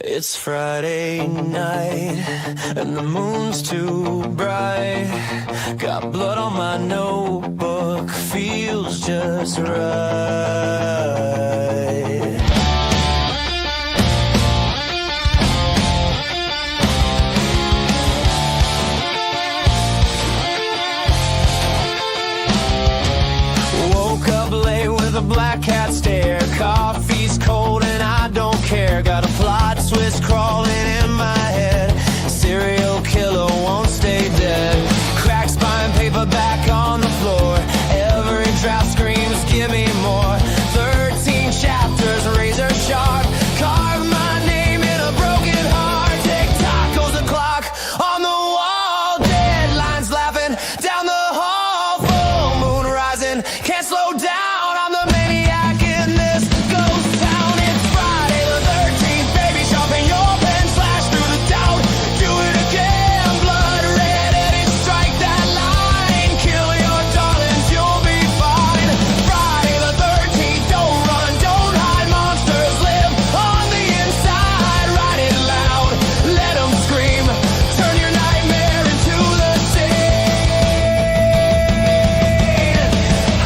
It's Friday night and the moon's too bright. Got blood on my notebook, feels just right. Woke up late with a black cat stare. Coffee's cold and I don't care. Got a plot twist crawling in my head. Serial killer won't stay dead. Cracked spine, paperback on the floor. Every draft screams, give me more. 13 chapters, razor sharp. Carve my name in a broken heart. Tick tock goes the clock on the wall. Deadlines laughing down the hall. Full moon rising, can't slow down. I'm the maniac in this ghost town. It's Friday the 13th, baby. Sharpen your pen, slash through the doubt. Do it again, blood red, and strike that line. Kill your darlings, you'll be fine. Friday the 13th, don't run, don't hide. Monsters live on the inside. Write it loud, let them scream. Turn your nightmare into the scene.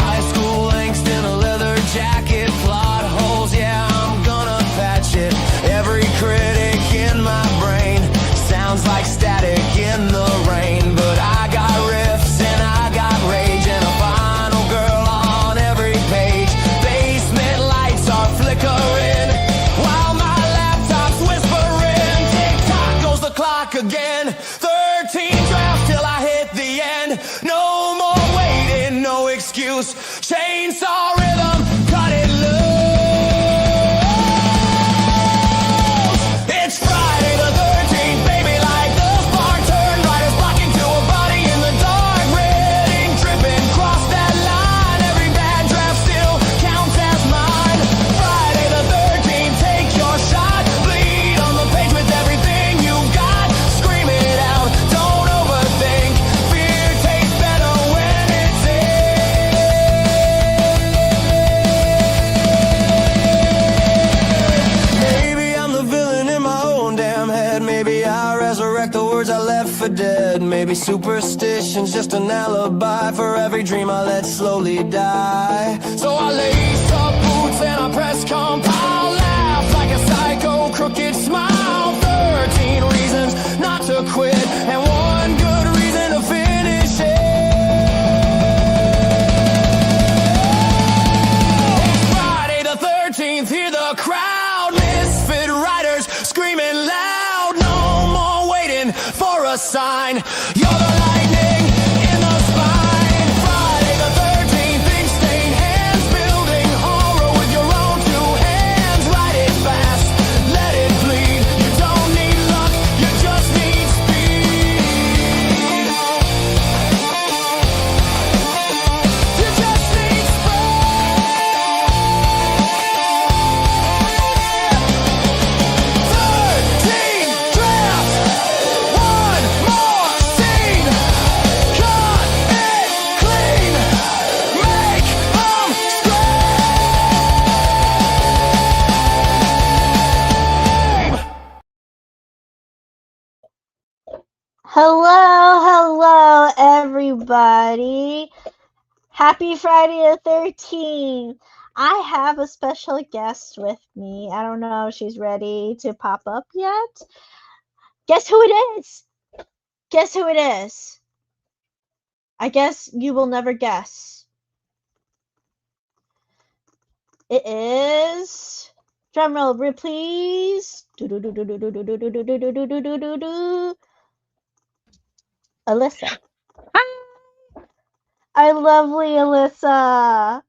High school angst in a leather jacket. Plot holes, yeah, I'm gonna patch it. Every critic in my brain sounds like static in the rain. But I got riffs and I got rage and a final girl on every page. Basement lights are flickering while my laptop's whispering. Tick tock goes the clock again. 13 drafts till I hit the end. No more waiting, no excuse. Chainsaw rhythm, cut it loose. It's Friday the 13th, baby, like the spark turned riders blocking to a body in the dark. Red ink dripping, cross that line. Every bad draft still counts as mine. Friday the 13th, take your shot. Bleed on the page with everything you got. Scream it out, don't overthink. Fear tastes better when it's in. Maybe I'm the villain in my own damn head. Maybe I resurrect the words I left for dead. Maybe superstition's just an alibi for every dream I let slowly die. So I lace up boots and I press compile. Laugh like a psycho, crooked smile. 13 reasons not to quit and one good reason to finish it. Friday the 13th, hear the crowd. Misfit riders screaming loud. No more waiting for a sign. You're the lightning in the spine. Friday the 13th, ink stained hands. Building horror with your own two hands. Write it fast, let it bleed. You don't need luck, you just need speed. You just need speed. 13 drafts, one more scene. Cut it clean, make 'em scream. Hello, everybody. Happy Friday the 13th. I have a special guest with me. I don't know if she's ready to pop up yet. Guess who it is? Guess who it is? I guess you will never guess. It is. Drumroll, please. Alyssa. Our lovely Alyssa.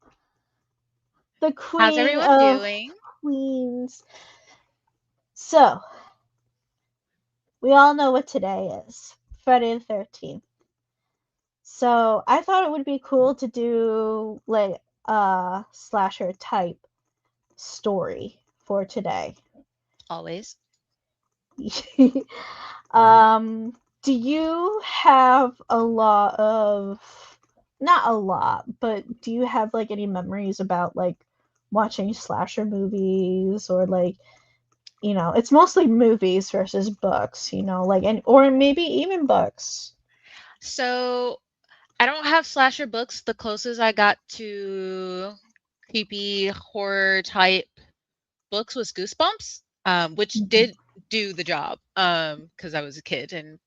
The queen How's everyone of doing? queens. So, we all know what today is. Friday the 13th. So, I thought it would be cool to do like a slasher type story for today. Always. Do you have a lot of, not a lot, but do you have like any memories about like watching slasher movies or like it's mostly movies versus books, like, and or maybe even books. So I don't have slasher books. The closest I got to creepy horror type books was Goosebumps, which Mhm. did do the job, because I was a kid and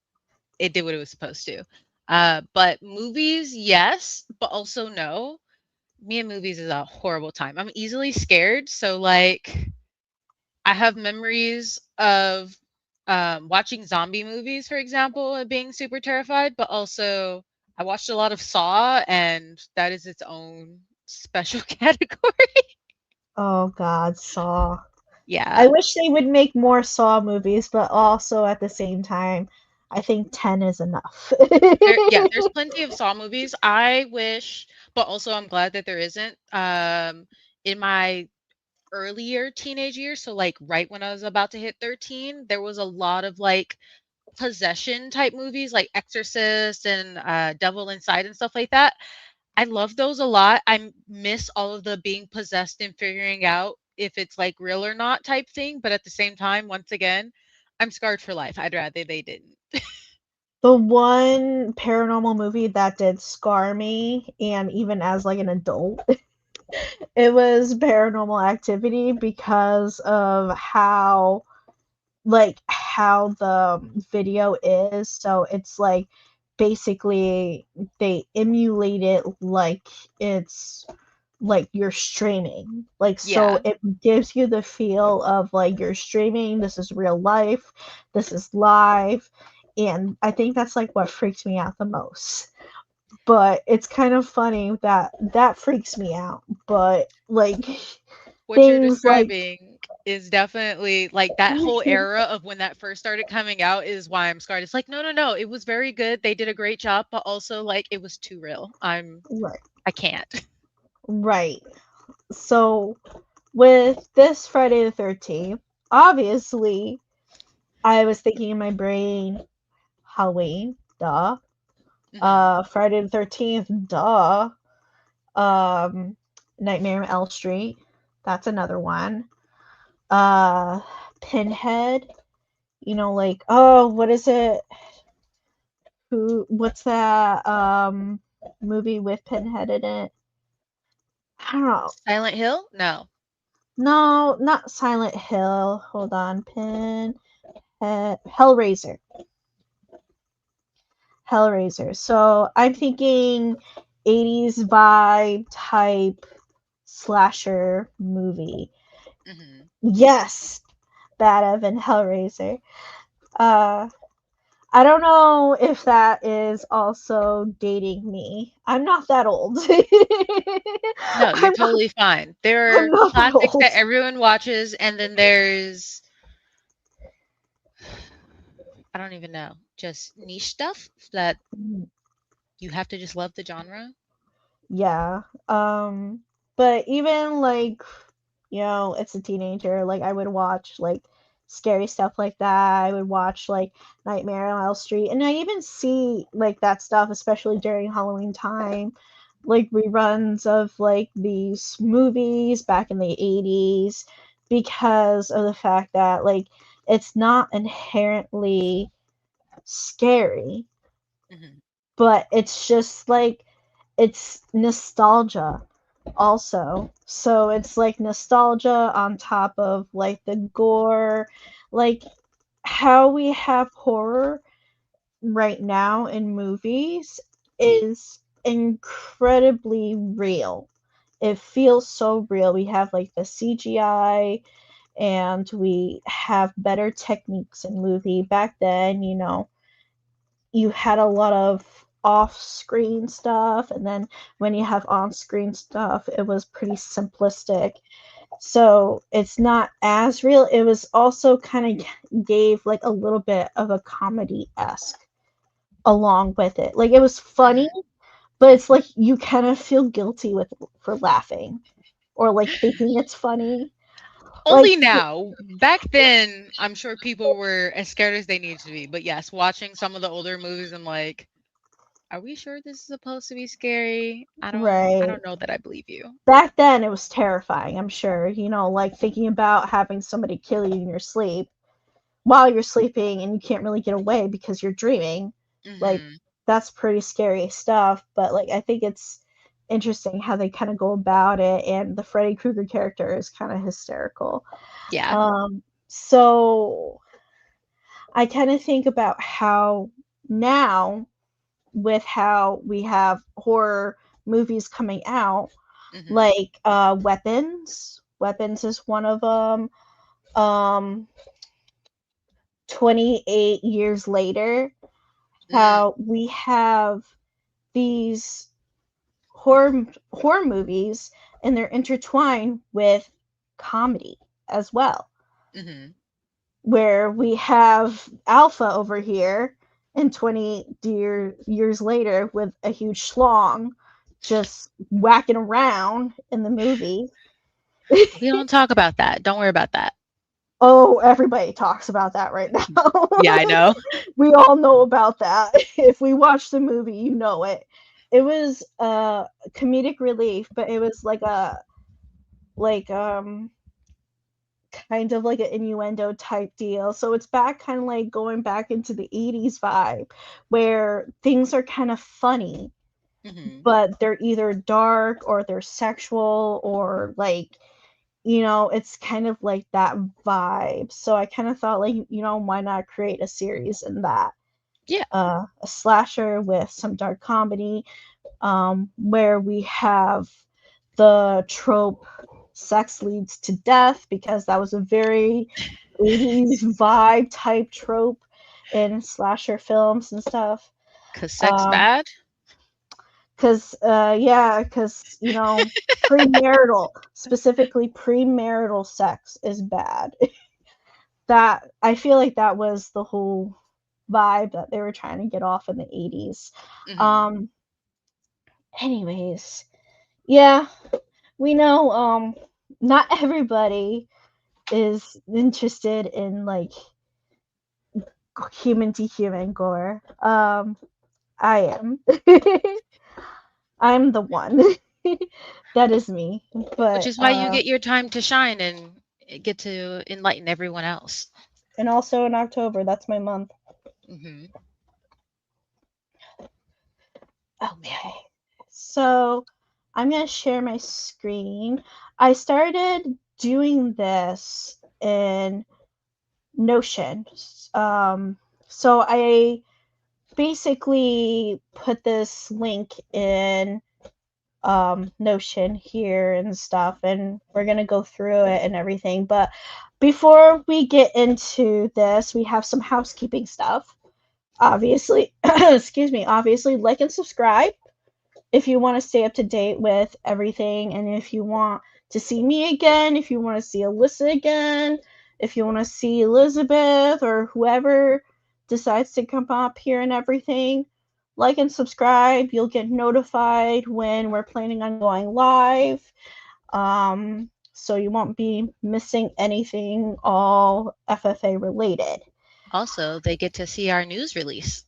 it did what it was supposed to. But movies, yes, but also no. Me and movies is a horrible time. I'm easily scared, so like I have memories of watching zombie movies, for example, and being super terrified, but also I watched a lot of Saw, and that is its own special category. Oh God, Saw. I Yeah. wish they would make more Saw movies, but also at the same time, I think 10 is enough. There's plenty of Saw movies. I wish, but also I'm glad that there isn't. In my earlier teenage years, so like right when I was about to hit 13, there was a lot of like possession type movies like Exorcist and Devil Inside and stuff like that. I love those a lot. Miss all of the being possessed and figuring out if it's like real or not type thing, but at the same time, once again, I'm scarred for life. I'd rather they didn't. The one paranormal movie that did scar me, and even as like an adult, it was Paranormal Activity because of how the video is. So it's like basically they emulate it like it's like you're streaming. Like, so Yeah. it gives you the feel of like you're streaming, this is real life, this is live. And I think that's like what freaks me out the most. But it's kind of funny that that freaks me out. But like What you're things like describing is definitely like that whole era of when that first started coming out is why I'm scarred. It's like, no, no, no, it was very good. They did a great job, but also like it was too real. right, I can't. right. So with this Friday the 13th, obviously I was thinking in my brain Halloween, duh. Mhm. Friday the 13th, duh. Um, Nightmare on Elm Street, that's another one. Uh, Pinhead, like, oh, what is it? What's that movie with Pinhead in it? I don't know. Silent Hill? No. No, not Silent Hill. Hold on, Pinhead, Hellraiser. Hellraiser. So I'm thinking 80s vibe type slasher movie. Mhm. Yes, Bad Evan Hellraiser. Uh, I don't know if that is also dating me. I'm not that old. No, you're totally fine. There I'm are not that classics old. that everyone watches, and then there's I don't even know, just niche stuff that you have to just love the genre. Yeah. But even like, it's a teenager, like I would watch like scary stuff like that. I would watch like Nightmare on Elm Street. And I even see like that stuff, especially during Halloween time, like reruns of like these movies back in the 80s because of the fact that like it's not inherently scary, Mhm. but it's just like it's nostalgia also. So it's like nostalgia on top of like the gore, like how we have horror right now in movies is incredibly real. It feels so real. We have like the CGI and we have better techniques in movie. Back then, you had a lot of off-screen stuff, and then when you have on-screen stuff it was pretty simplistic, so it's not as real. It was also kind of gave like a little bit of a comedy-esque along with it. Like it was funny, Mhm. but it's like you kind of feel guilty with for laughing or like thinking it's funny, like Only now. Back then, I'm sure people were as scared as they needed to be. But yes, watching some of the older movies, I'm like, are we sure this is supposed to be scary? I Right. don't know that I believe you. Back then, it was terrifying, I'm sure. Like thinking about having somebody kill you in your sleep while you're sleeping and you can't really get away because you're dreaming. Like, Hmm. that's pretty scary stuff. But, like, I think it's interesting how they kind of go about it. And the Freddy Krueger character is kind of hysterical. Yeah. So I kind of think about how now, with how we have horror movies coming out, Hmm. like Weapons is one of them. 28 years later, Mm, how we have these horror movies and they're intertwined with comedy as well, hmm. where we have Alpha over here and 20 years later with a huge schlong just whacking around in the movie. We don't talk about that. Don't worry about that. Oh, everybody talks about that right now. Yeah, I know. We all know about that. If we watch the movie, you know it. It was a comedic relief, but it was like kind of like an innuendo type deal. So it's back kind of like going back into the 80s vibe where things are kind of funny, Hmm. but they're either dark or they're sexual or like it's kind of like that vibe. So I kind of thought like, why not create a series in that? Yeah. A slasher with some dark comedy, where we have the trope sex leads to death because that was a very 80s vibe type trope in slasher films and stuff. Cause sex Um, bad. because premarital, specifically premarital sex is bad. That I feel like that was the whole vibe that they were trying to get off in the 80s. Hmm. Um, anyways, yeah, we know not everybody is interested in like human to human gore. I am. I'm the one. That is me. Which But is why you get your time to shine and get to enlighten everyone else. and also in October, that's my month. Hmm. Okay. So I'm going to share my screen. I started doing this in Notion. So I basically put this link in Notion here and stuff, and we're going to go through it and everything. But before we get into this, we have some housekeeping stuff. Obviously, excuse me, obviously, like and subscribe if you want to stay up to date with everything, and if you want to see me again, if you want to see Alyssa again, if you want to see Elizabeth or whoever decides to come up here and everything, like and subscribe. You'll get notified when we're planning on going live. So you won't be missing anything all FFA related. Also, they get to see our news release.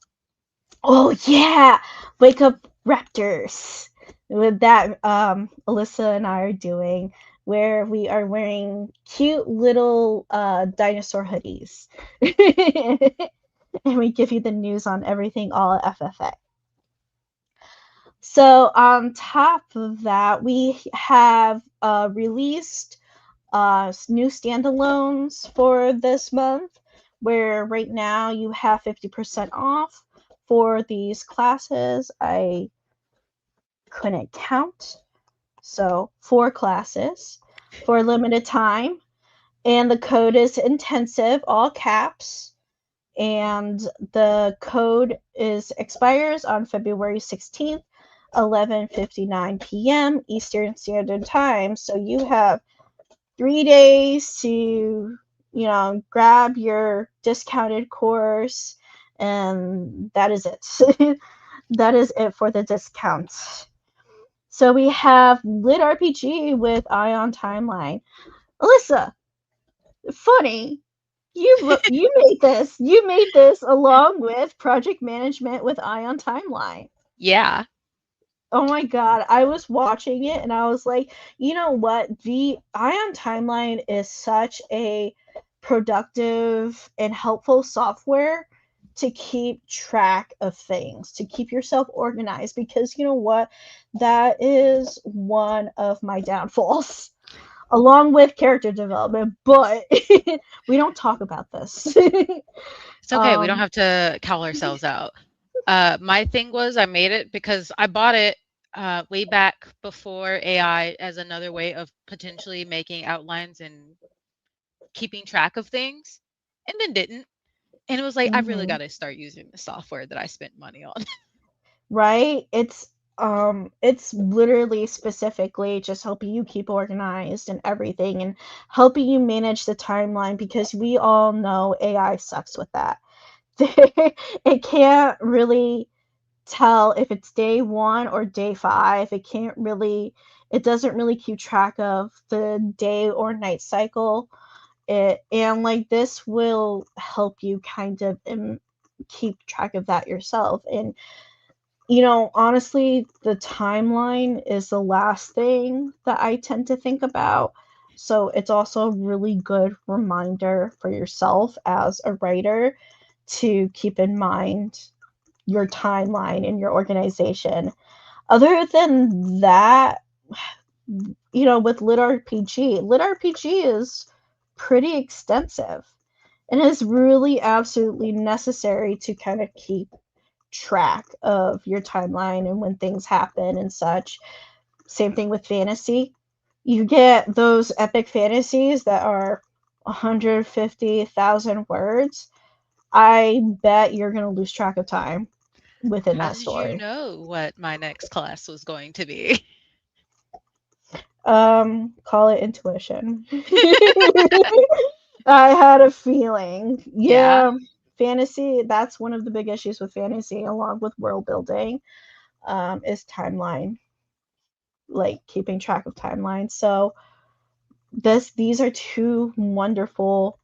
Oh yeah, Wake Up Raptors. With that, Alyssa and I are doing where we are wearing cute little dinosaur hoodies, and we give you the news on everything all FFA. So on top of that, we have released new standalones for this month, where right now you have 50% off for these classes. I couldn't count. So 4 classes for a limited time. And the code is intensive, all caps. And the code is expires on February 16th, 11:59 p.m. Eastern Standard Time. So you have 3 days to, grab your discounted course, and that is it. That is it for the discounts. So we have Lit RPG with Ion Timeline. Alyssa, funny. You made this. You made this along with Project Management with Ion Timeline. Yeah. Oh my god, I was watching it and I was like, you know what? The Ion Timeline is such a productive and helpful software to keep track of things, to keep yourself organized, because you know what? That is one of my downfalls, along with character development, but we don't talk about this. It's okay. We don't um, have to call ourselves out. My thing was I made it because I bought it way back before AI as another way of potentially making outlines and keeping track of things, and then didn't. And it was like, I really mhm. got to start using the software that I spent money on. Right? It's literally specifically just helping you keep organized and everything, and helping you manage the timeline, because we all know AI sucks with that. It can't really tell if it's day 1 or day 5. It doesn't really keep track of the day or night cycle. And like this will help you kind of keep track of that yourself. And honestly, the timeline is the last thing that I tend to think about. So it's also a really good reminder for yourself as a writer to keep in mind your timeline and your organization. Other than that, with lit RPG is pretty extensive and is really absolutely necessary to kind of keep track of your timeline and when things happen and such. Same thing with fantasy. You get those epic fantasies that are 150,000 words. I bet you're going to lose track of time within How that did you story. know what my next class was going to be? Call it intuition. I had a feeling. Yeah. Yeah, fantasy, that's one of the big issues with fantasy, along with world building, is timeline, like keeping track of timelines. So these are two wonderful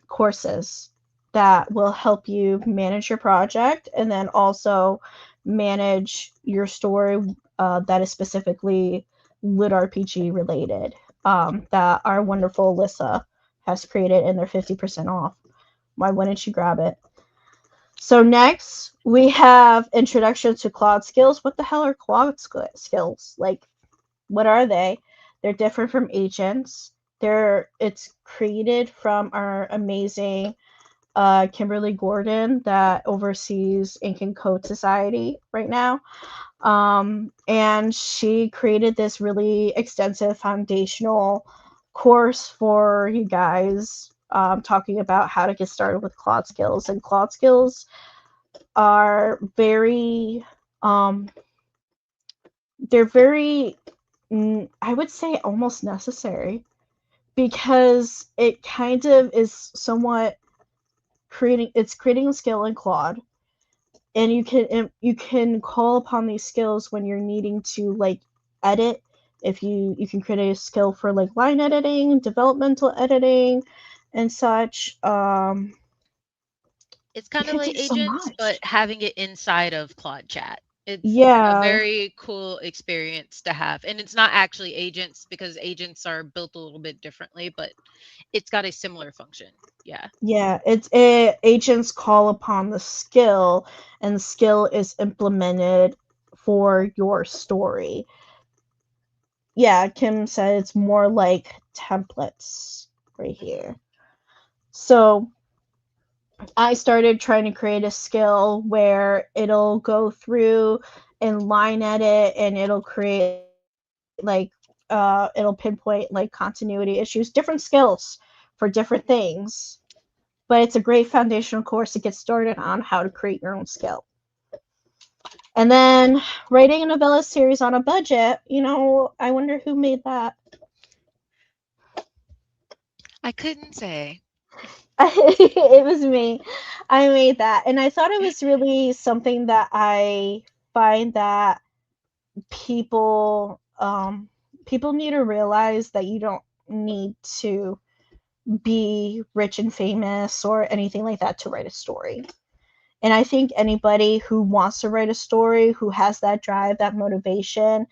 courses that will help you manage your project, and then also manage your story that is specifically lit RPG related, that our wonderful Alyssa has created, and they're 50% off. Why wouldn't you grab it? So next we have Introduction to Cloud Skills. What the hell are cloud skills? Like, what are they? They're different from agents. It's created from our amazing Kimberly Gordon, that oversees Ink and Code Society right now. And she created this really extensive foundational course for you guys, talking about how to get started with Claude skills. And Claude skills are um, they're very, I would say, almost necessary, because it kind of is somewhat creating a skill in Claude, and you can call upon these skills when you're needing to, like, edit. If you can create a skill for like line editing, developmental editing, and such. It's You kind of could like do so agents, but much. having it inside of Claude Chat. It's a Yeah, very cool experience to have. And it's not actually agents because agents are built a little bit differently, but it's got a similar function. Yeah. yeah. Agents call upon the skill, and the skill is implemented for your story. Yeah, Kim said it's more like templates right Hmm. here. So I started trying to create a skill where it'll go through and line edit, and it'll create like it'll pinpoint like continuity issues, different skills for different things. But it's a great foundational course to get started on how to create your own skill. And then writing a novella series on a budget, I wonder who made that. I couldn't say. It was me. I made that. And I thought it was really something that I find that people need to realize, that you don't need to be rich and famous or anything like that to write a story. And I think anybody who wants to write a story, who has that drive, that motivation,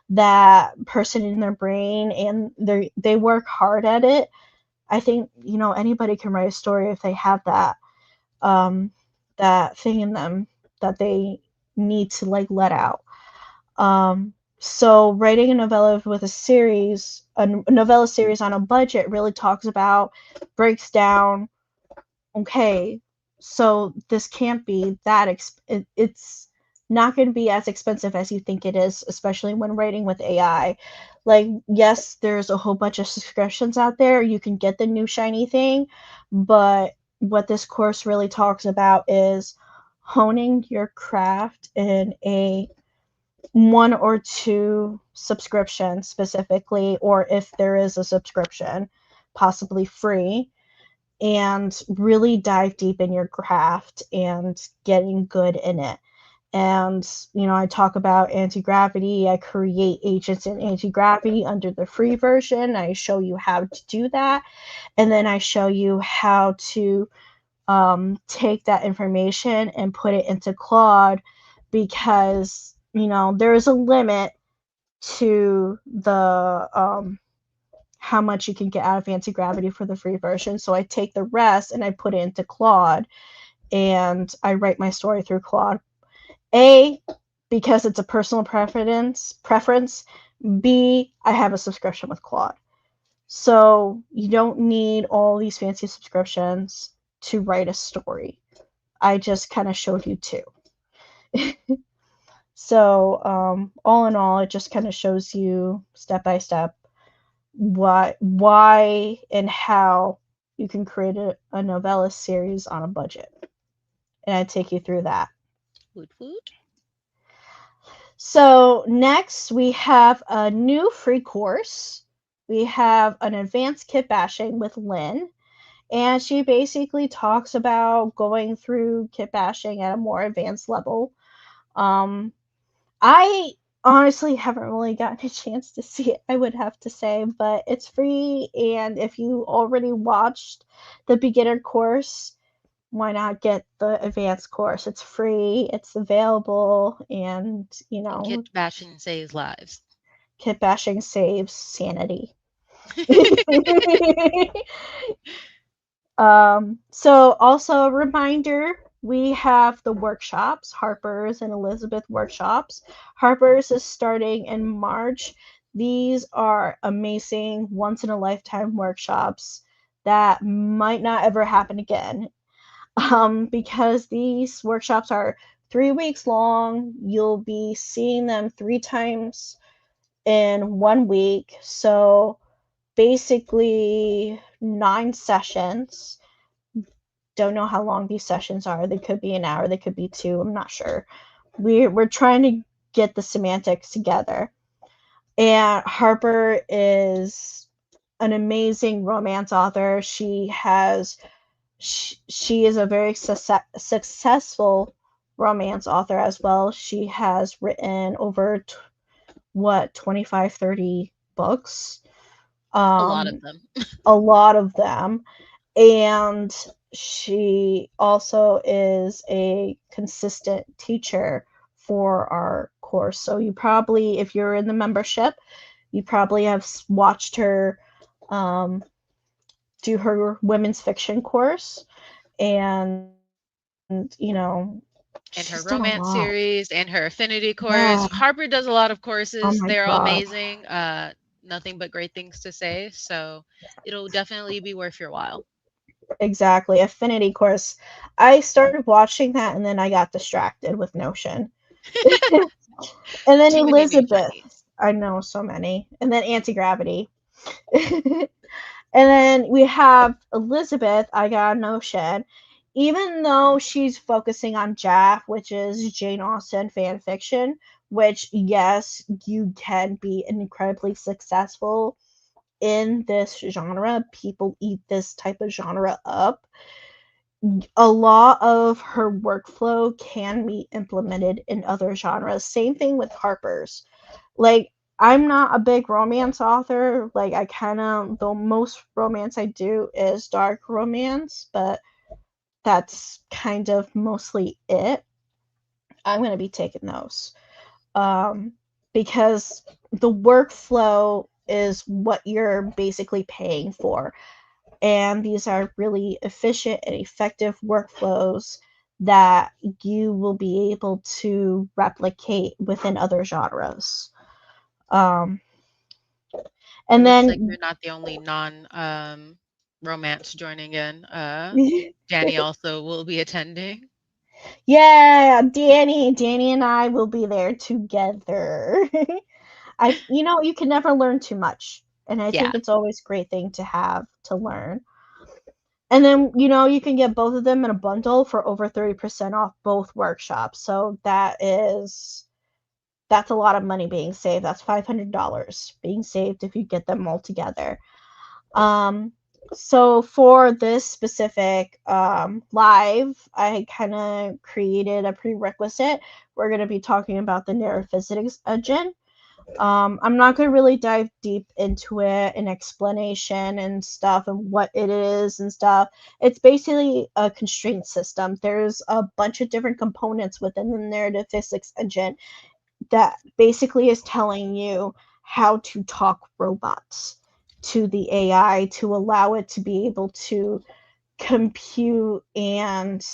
that person in their brain, and they work hard at it, I think, anybody can write a story if they have that thing in them that they need to like let out. So writing a novella with a novella series on a budget really breaks down, okay, so this can't be it's not going to be as expensive as you think it is, especially when writing with AI. Like, yes, there's a whole bunch of subscriptions out there. You can get the new shiny thing, but what this course really talks about is honing your craft in a one or two subscriptions specifically, or if there is a subscription, possibly free, and really dive deep in your craft and getting good in it. And, I talk about anti-gravity. I create agents in anti-gravity under the free version. I show you how to do that. And then I show you how to take that information and put it into Claude, because, there is a limit to the how much you can get out of anti-gravity for the free version. So I take the rest and I put it into Claude, and I write my story through Claude. A, because it's a personal preference. B, I have a subscription with Claude. So you don't need all these fancy subscriptions to write a story. I just kind of showed you two. So all in all, it just kind of shows you step by step why and how you can create a novella series on a budget. And I take you through that. Woot. So next we have a new free course. We have an advanced kit bashing with Lynn, and she basically talks about going through kit bashing at a more advanced level. I honestly haven't really gotten a chance to see it, I would have to say, but it's free, and if you already watched the beginner course, why not get the advanced course? It's free, it's available, and Kit bashing saves lives. kit bashing saves sanity. So also a reminder, we have the workshops, Harper's and Elizabeth workshops. Harper's is starting in March. These are amazing once in a lifetime workshops that might not ever happen again. Because these workshops are 3 weeks long. You'll be seeing them 3 times in 1 week. So basically 9 sessions. Don't know how long these sessions are. They could be an hour, they could be 2, I'm not sure. We're trying to get the semantics together. And Harper is an amazing romance author. She is a very successful romance author as well. She has written over 25, 30 books. A lot of them. A lot of them. And she also is a consistent teacher for our course. So you probably, if you're in the membership, you probably have watched her do her women's fiction course, and And her she's done a romance lot. series and her affinity course. Yeah. Harper does a lot of Oh courses. my They're all god. amazing. Nothing but great things to say. So it'll definitely be worth your while. Exactly. Affinity course. I started watching that and then I got distracted with Notion. And then Too many new Elizabeth. shinies. I know so many. And then anti-gravity. And then we have Elizabeth, I got a Notion. Even though she's focusing on Jaff, which is Jane Austen fan fiction, which, yes, you can be incredibly successful in this genre. People eat this type of genre up. A lot of her workflow can be implemented in other genres. Same thing with Harper's. Like, I'm not a big romance author. Like, the most romance I do is dark romance, but that's kind of mostly it. I'm going to be taking those. Because the workflow is what you're basically paying for. And these are really efficient and effective workflows that you will be able to replicate within other genres. Um, It and looks like then, you're not the only non romance joining in. Danny also will be attending. yeah, Danny and I will be there together. You can never learn too much. And I Yeah. think it's always a great thing to have to learn. And then, you can get both of them in a bundle for over 30% off both workshops. So that's a lot of money being saved. That's $500 being saved if you get them all together. Um, so for this specific live, I kind of created a prerequisite. We're going to be talking about the narrative physics engine. I'm not going to really dive deep into it and explanation and stuff and what it is and stuff. It's basically a constraint system. There's a bunch of different components within the narrative physics engine that basically is telling you how to talk robots to the AI to allow it to be able to compute and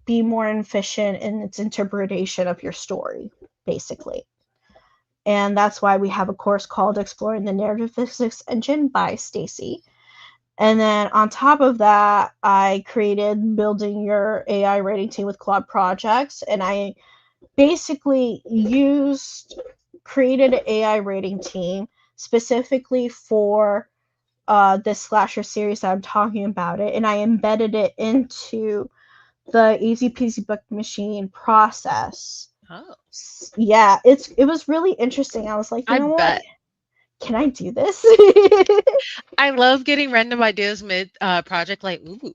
be more efficient in its interpretation of your story, basically. And that's why we have a course called Exploring the Narrative Physics Engine by Stacy. And then on top of that, I created Building Your AI Writing Team with Claude Projects, and I basically created an AI rating team specifically for this slasher series that I'm talking about it, and I embedded it into the Easy Peasy Book Machine process. Oh, Yeah, it was really interesting. I was like, you I know what? bet. Can I do this? I love getting random ideas mid project. Like, ooh,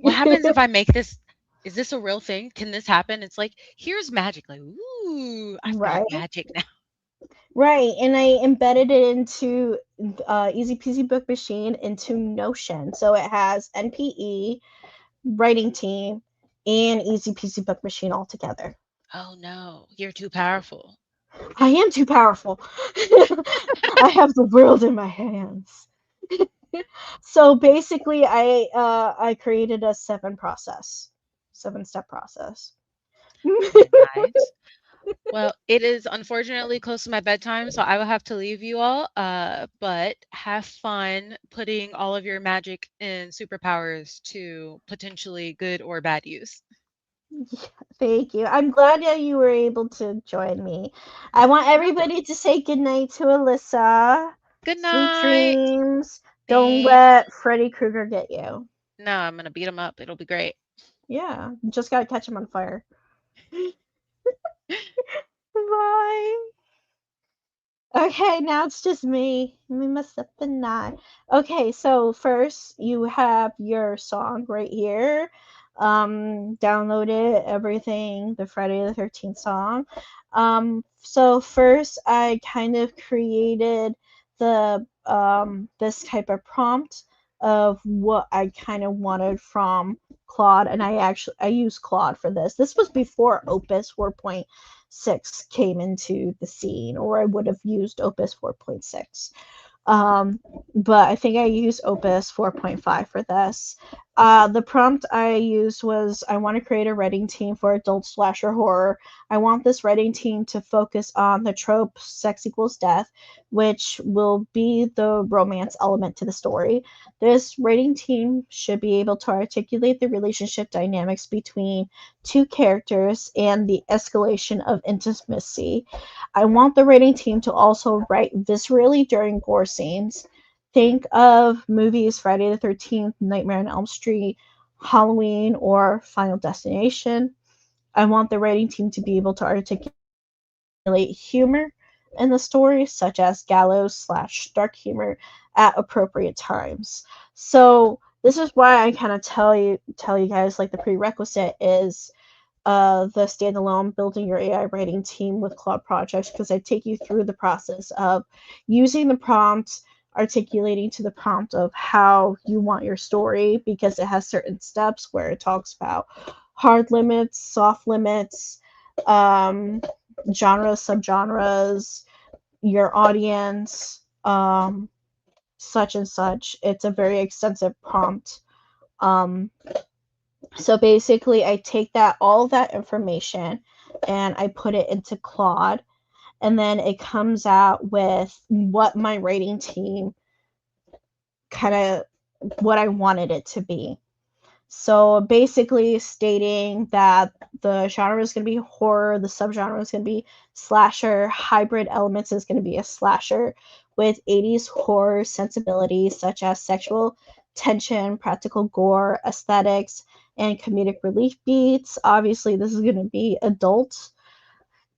what happens if I make this? Is this a real thing? Can this happen? It's like, here's magic. Like, ooh, I've got Right, magic now. right. And I embedded it into Easy Peasy Book Machine into Notion. So it has NPE, writing team, and Easy Peasy Book Machine all together. Oh no, you're too powerful. I am too powerful. I have the world in my hands. So basically, I created a 7-step process. Nice. Well, it is unfortunately close to my bedtime, so I will have to leave you all. But have fun putting all of your magic and superpowers to potentially good or bad use. Thank you. I'm glad that you were able to join me. I want No problem. everybody to say goodnight to Alyssa. Good Sweet night. dreams. Don't Thanks. let Freddy Krueger get you. No, I'm gonna beat him up. It'll be great. Yeah, you just gotta catch him on fire. Bye. Okay, now it's just me. We messed up the night. Okay, so first you have your song right here. Download it, everything, the Friday the 13th song. So first I kind of created the this type of prompt of what I kind of wanted from Claude, and I used Claude for this. This was before Opus 4.6 came into the scene, or I would have used Opus 4.6. Um, but I think I used Opus 4.5 for this. The prompt I used was I want to create a writing team for adult slasher horror. I want this writing team to focus on the trope sex equals death, which will be the romance element to the story. This writing team should be able to articulate the relationship dynamics between two characters and the escalation of intimacy. I want the writing team to also write viscerally during gore scenes. Think of movies Friday the 13th, Nightmare on Elm Street, Halloween, or Final Destination. I want the writing team to be able to articulate humor in the story, such as gallows/dark humor at appropriate times. So this is why I kind of tell you guys like the prerequisite is the standalone building your AI writing team with Claude projects, because I take you through the process of using the prompts, articulating to the prompt of how you want your story, because it has certain steps where it talks about hard limits, soft limits, genres, subgenres, your audience, such and such. It's a very extensive prompt. So basically, I take all that information and I put it into Claude, and then it comes out with what my writing team kind of what I wanted it to be. So basically stating that the genre is going to be horror, the subgenre is going to be slasher, hybrid elements is going to be a slasher with 80s horror sensibilities such as sexual tension, practical gore, aesthetics, and comedic relief beats. Obviously, this is going to be adult,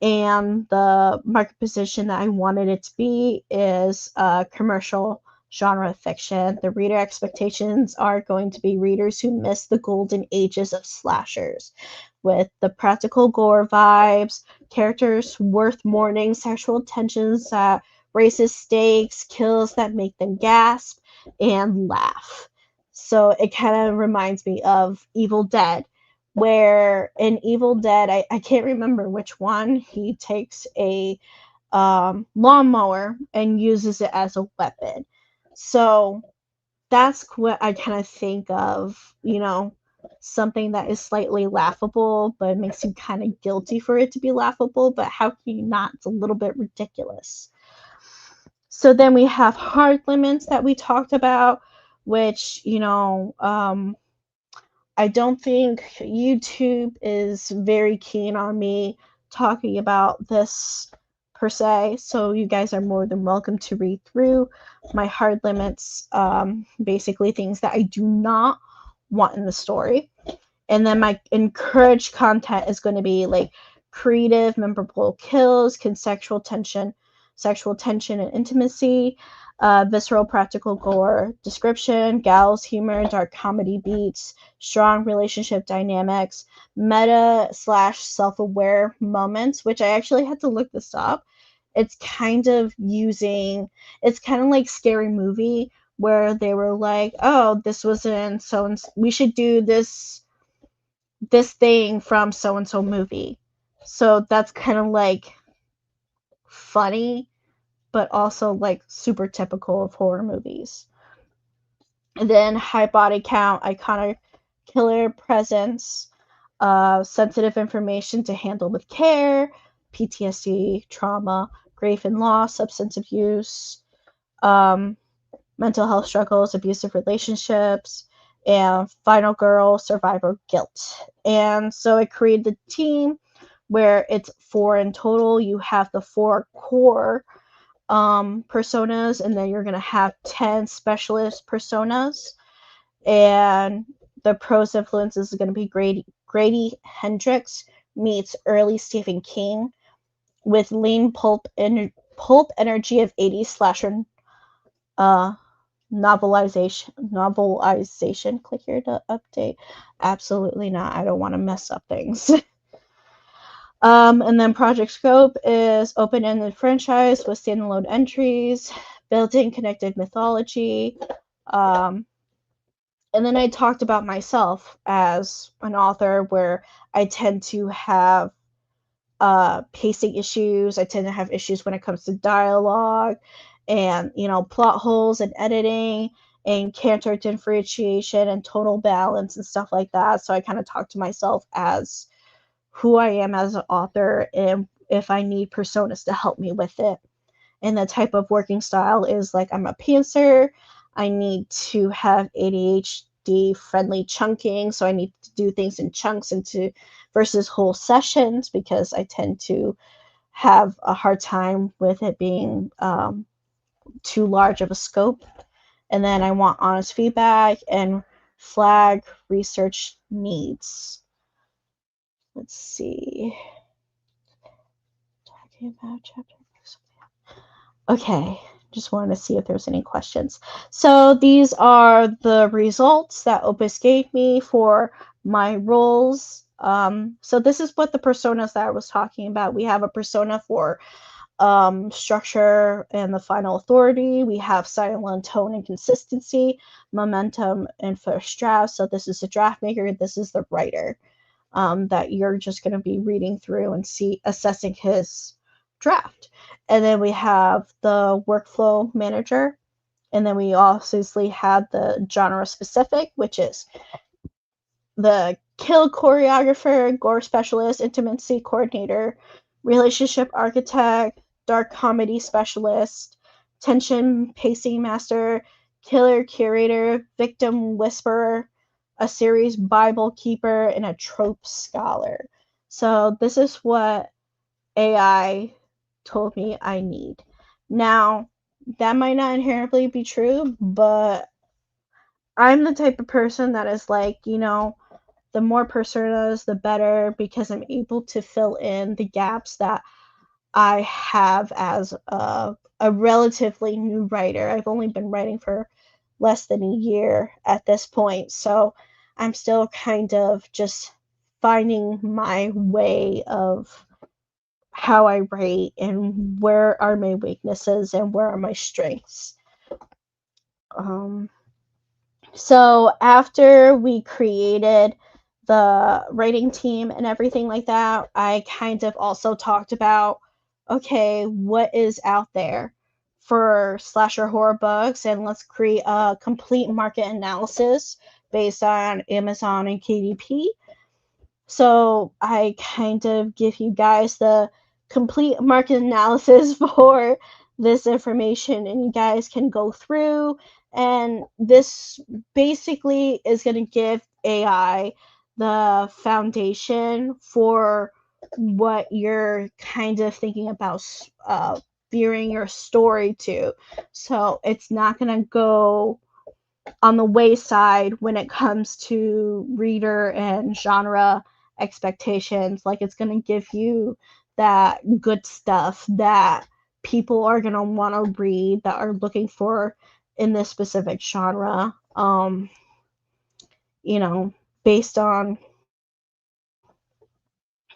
and the market position that I wanted it to be is commercial genre fiction. The reader expectations are going to be readers who miss the golden ages of slashers, with the practical gore vibes, characters worth mourning, sexual tensions that raises stakes, kills that make them gasp and laugh. So it kind of reminds me of Evil Dead, where in Evil Dead, I can't remember which one, he takes a lawnmower and uses it as a weapon. So that's what I kind of think of, something that is slightly laughable, but it makes you kind of guilty for it to be laughable. But how can you not? It's a little bit ridiculous. So then we have hard limits that we talked about, which, I don't think YouTube is very keen on me talking about this per se, so you guys are more than welcome to read through my hard limits, basically things that I do not want in the story. And then my encouraged content is going to be like creative, memorable kills, sexual tension and intimacy, visceral practical gore, description, gals humor, dark comedy beats, strong relationship dynamics, meta / self-aware moments, which I actually had to look this up. It's kind of like Scary Movie, where they were like, oh, this was in so and we should do this thing from so and so movie. So that's kind of like funny, but also like super typical of horror movies. And then high body count, iconic killer presence, sensitive information to handle with care, PTSD, trauma, grief and loss, substance abuse, mental health struggles, abusive relationships, and final girl survivor guilt. And so it created a team where it's 4 in total. You have the 4 core personas, and then you're going to have 10 specialist personas. And the prose influences is going to be Grady Hendrix meets early Stephen King with lean pulp energy of 80s slasher novelization. Click here to update. Absolutely not. I don't want to mess up things. And then project scope is open-ended franchise with standalone entries, built-in connected mythology. And then I talked about myself as an author, where I tend to have pacing issues. I tend to have issues when it comes to dialogue and, plot holes and editing and character differentiation and tonal balance and stuff like that. So I kind of talk to myself as who I am as an author, and if I need personas to help me with it. And the type of working style is like, I'm a pantser. I need to have ADHD friendly chunking, so I need to do things in chunks versus whole sessions, because I tend to have a hard time with it being too large of a scope. And then I want honest feedback and flag research needs. Let's see. Talking about chapter. Okay, just wanted to see if there's any questions. So these are the results that Opus gave me for my roles. So this is what the personas that I was talking about. We have a persona for structure and the final authority. We have silent tone and consistency, momentum and first draft. So this is the draft maker, this is the writer that you're just going to be reading through and assessing his draft. And then we have the workflow manager. And then we obviously have the genre specific, which is the kill choreographer, gore specialist, intimacy coordinator, relationship architect, dark comedy specialist, tension pacing master, killer curator, victim whisperer, a series Bible keeper, and a trope scholar. So this is what AI told me I need. Now, that might not inherently be true, but I'm the type of person that is like, the more personas, the better, because I'm able to fill in the gaps that I have as a relatively new writer. I've only been writing for less than a year at this point, so I'm still kind of just finding my way of how I write and where are my weaknesses and where are my strengths. Um, So after we created the writing team and everything like that, I kind of also talked about, okay, what is out there for slasher horror books, and let's create a complete market analysis based on Amazon and KDP. So I kind of give you guys the complete market analysis for this information, and you guys can go through. And this basically is going to give AI the foundation for what you're kind of thinking about veering your story to. So it's not going to go on the wayside when it comes to reader and genre expectations. Like, it's going to give you that good stuff that people are going to want to read, that are looking for in this specific genre, you know, based on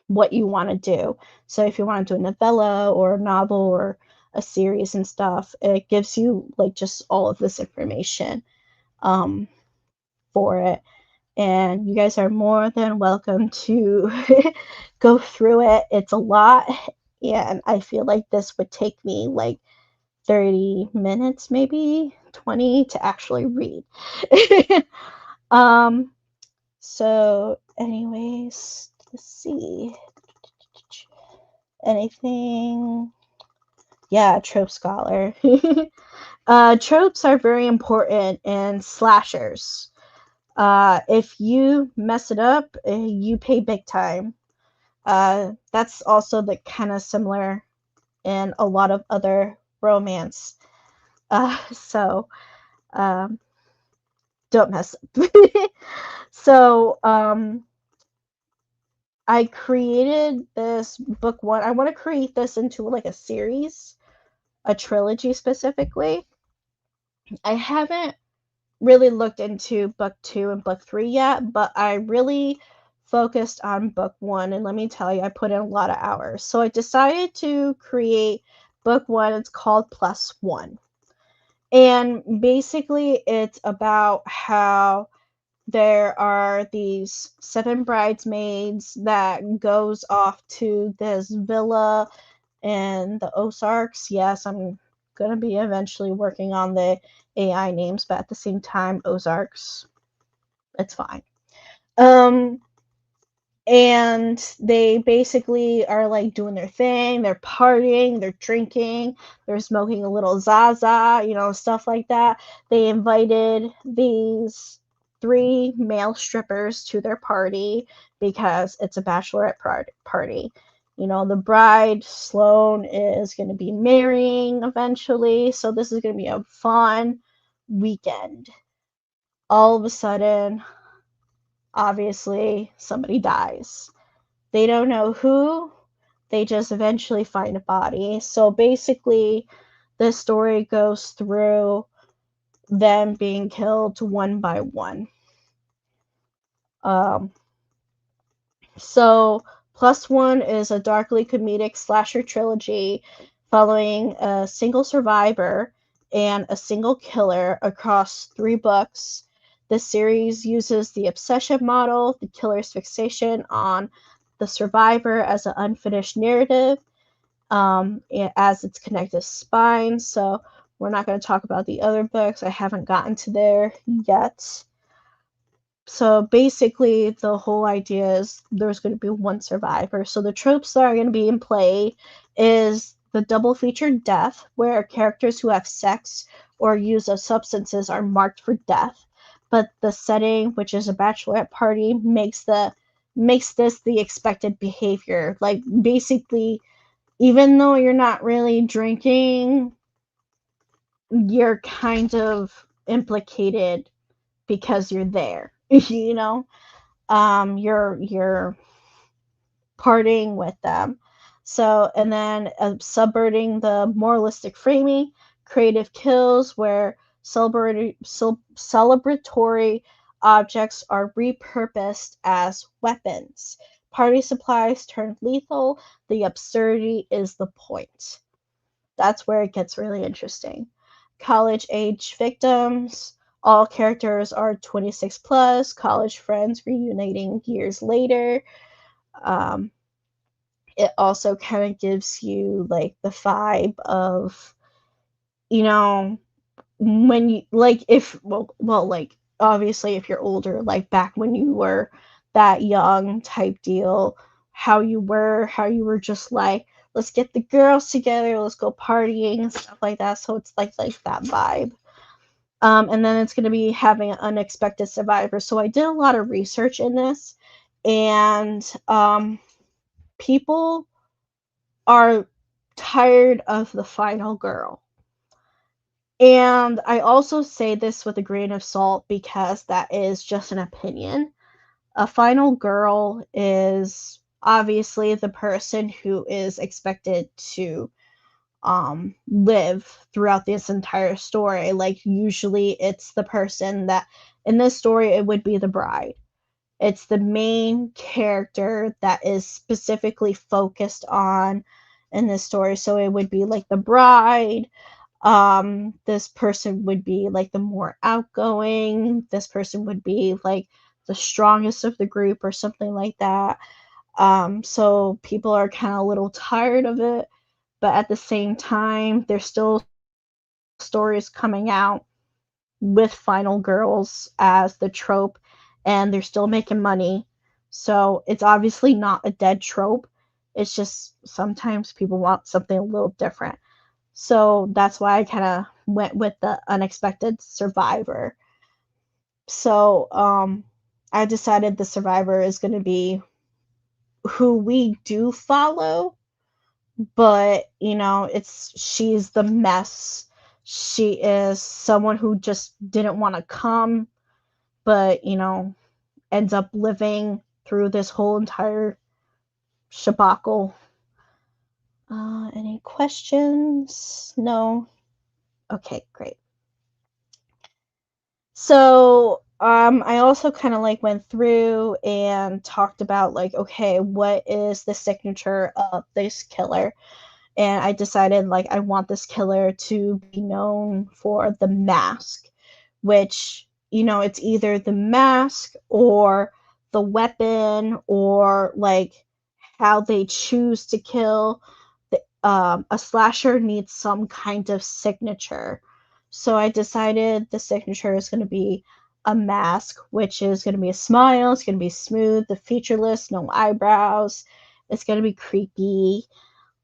what you want to do. So if you want to do a novella or a novel or a series and stuff, it gives you like just all of this information for it. And you guys are more than welcome to go through it. It's a lot, and I feel like this would take me like 30 minutes, maybe 20, to actually read. um so anyways, let's see. Anything? Yeah, trope scholar. Tropes are very important in slashers. If you mess it up, you pay big time. That's also the kind of similar in a lot of other romance. So don't mess up. So I created this book one. I want to create this into like a series, a trilogy specifically. I haven't really looked into book 2 and book 3 yet, but I really focused on book 1, and let me tell you, I put in a lot of hours. So I decided to create book 1. It's called Plus One. And basically it's about how there are these 7 bridesmaids that goes off to this villa in the Ozarks. Yes, I'm going to be eventually working on the AI names, but at the same time, Ozarks, it's fine. And they basically are like doing their thing. They're partying, they're drinking, they're smoking a little Zaza, stuff like that. They invited these 3 male strippers to their party because it's a bachelorette party. The bride, Sloane, is going to be marrying eventually. So this is going to be a fun weekend. All of a sudden, obviously, somebody dies. They don't know who, they just eventually find a body. So basically, the story goes through them being killed one by one. So Plus One is a darkly comedic slasher trilogy following a single survivor and a single killer across 3 books. This series uses the obsession model, the killer's fixation on the survivor as an unfinished narrative, as its connective spine. So we're not going to talk about the other books. I haven't gotten to there yet. So basically, the whole idea is there's going to be one survivor. So the tropes that are going to be in play is the double feature death, where characters who have sex or use of substances are marked for death. But the setting, which is a bachelorette party, makes this the expected behavior. Like basically, even though you're not really drinking, you're kind of implicated because you're there. You know, you're partying with them. So, and then subverting the moralistic framing, creative kills where celebratory objects are repurposed as weapons. Party supplies turned lethal. The absurdity is the point. That's where it gets really interesting. College age victims. All characters are 26 plus, college friends reuniting years later. Um, it also kind of gives you like the vibe of, you know, when you like if like obviously if you're older, like back when you were that young type deal, how you were just like, let's get the girls together, let's go partying and stuff like that. So it's like that vibe. And then it's going to be having an unexpected survivor. So I did a lot of research in this, and people are tired of the final girl. And I also say this with a grain of salt because that is just an opinion. A final girl is obviously the person who is expected to live throughout this entire story. Like usually it's the person that in this story it would be the bride. It's the main character that is specifically focused on in this story. So it would be like the bride. This person would be like the more outgoing. This person would be like the strongest of the group or something like that. So people are kind of a little tired of it, but at the same time, there's still stories coming out with final girls as the trope, and they're still making money. So it's obviously not a dead trope. It's just sometimes people want something a little different. So that's why I kind of went with the unexpected survivor. So I decided the survivor is going to be who we do follow, but she's the mess. She is someone who just didn't want to come, but ends up living through this whole entire shabacle. Any questions? No? Okay, great. So I also kind of like went through and talked about like, okay, what is the signature of this killer? And I decided like I want this killer to be known for the mask, which it's either the mask or the weapon or like how they choose to kill. A slasher needs some kind of signature. So I decided the signature is going to be a mask, which is going to be a smile. It's going to be smooth, the featureless, no eyebrows. It's going to be creepy.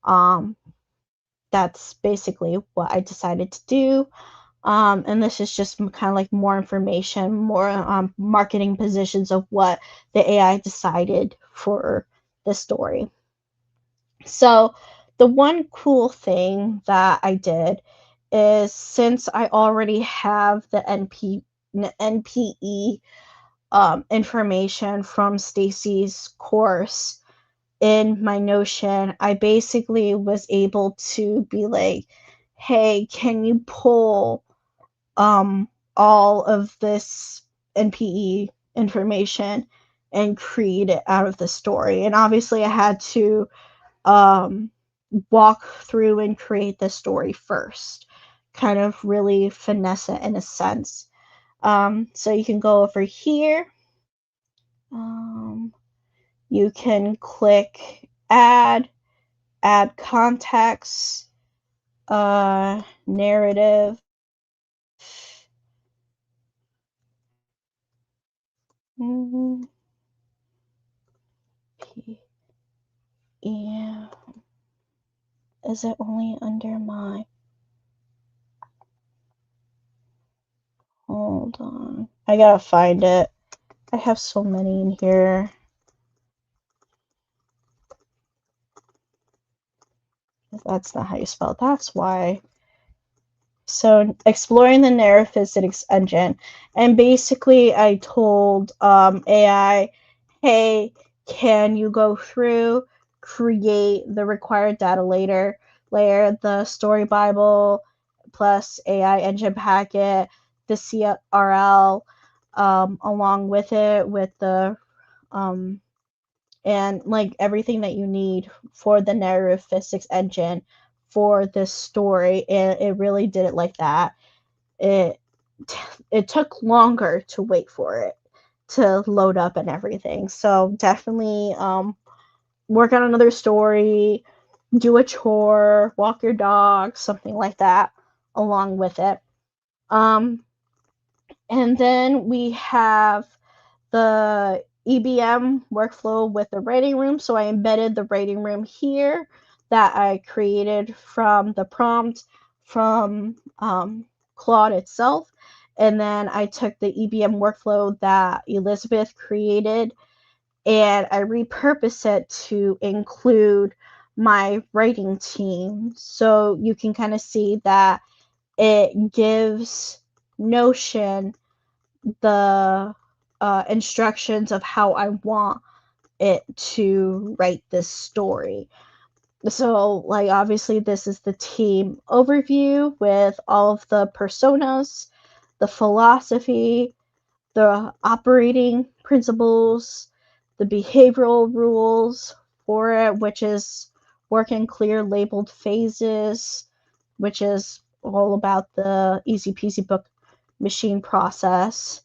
That's basically what I decided to do. And this is just kind of like more information, more marketing positions of what the AI decided for the story. So the one cool thing that I did is since I already have the NPE information from Stacy's course in my Notion, I basically was able to be like, hey, can you pull all of this NPE information and create it out of the story? And obviously I had to walk through and create the story first, kind of really finesse it in a sense. So you can go over here. You can click add context, narrative. Yeah. Is it only under my... Hold on. I gotta find it. I have so many in here. That's not how you spell it. That's why. So exploring the narrative physics engine. And basically I told AI, hey, can you go through, create the required data layer, the story Bible, plus AI engine packet, the CRL, along with it, with the and like everything that you need for the narrative physics engine for this story, and it really did it like that. It took longer to wait for it to load up and everything. So definitely work on another story, do a chore, walk your dog, something like that along with it. And then we have the EBM workflow with the writing room. So I embedded the writing room here that I created from the prompt from Claude itself. And then I took the EBM workflow that Elizabeth created and I repurposed it to include my writing team. So you can kind of see that it gives Notion the instructions of how I want it to write this story. So, like, obviously, this is the team overview with all of the personas, the philosophy, the operating principles, the behavioral rules for it, which is work in clear labeled phases, which is all about the easy peasy book machine process,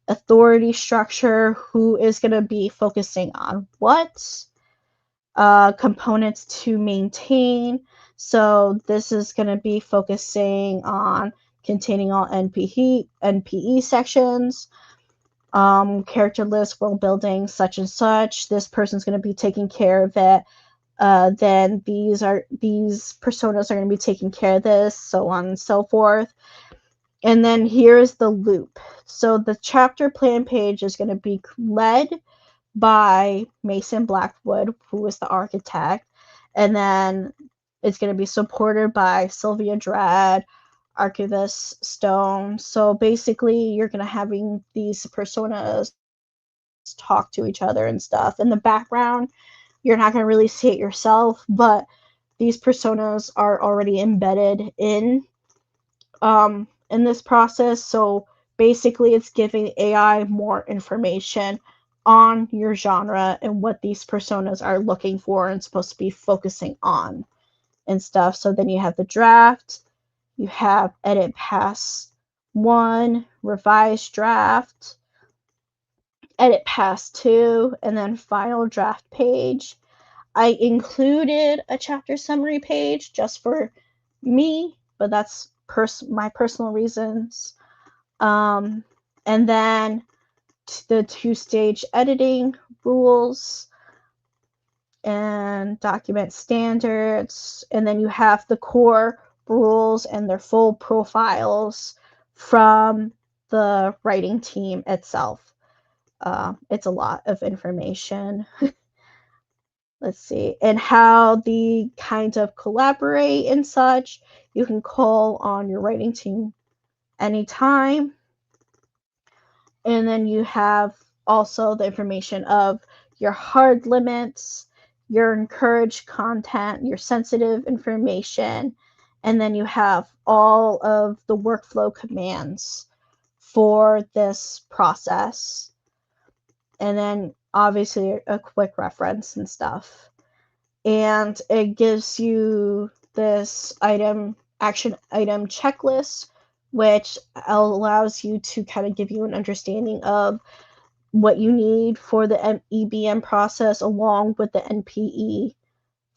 authority structure, who is going to be focusing on what, components to maintain. So this is going to be focusing on containing all NPE sections, character list, world building, such and such. This person's going to be taking care of it. Then these personas are going to be taking care of this, so on and so forth. And then here's the loop. So the chapter plan page is going to be led by Mason Blackwood, who is the architect. And then it's going to be supported by Sylvia Dredd, Archivist Stone. So basically, you're going to having these personas talk to each other and stuff. In the background, you're not going to really see it yourself, but these personas are already embedded in this process. So basically, it's giving AI more information on your genre and what these personas are looking for and supposed to be focusing on and stuff. So then you have the draft, you have edit pass 1, revised draft, edit pass 2, and then final draft page. I included a chapter summary page just for me, but that's my personal reasons. And then the 2-stage editing rules and document standards. And then you have the core rules and their full profiles from the writing team itself. It's a lot of information. Let's see. And how the kinds of collaborate and such. You can call on your writing team anytime. And then you have also the information of your hard limits, your encouraged content, your sensitive information, and then you have all of the workflow commands for this process. And then obviously a quick reference and stuff. and it gives you this action item checklist, which allows you to kind of give you an understanding of what you need for the EBM process along with the NPE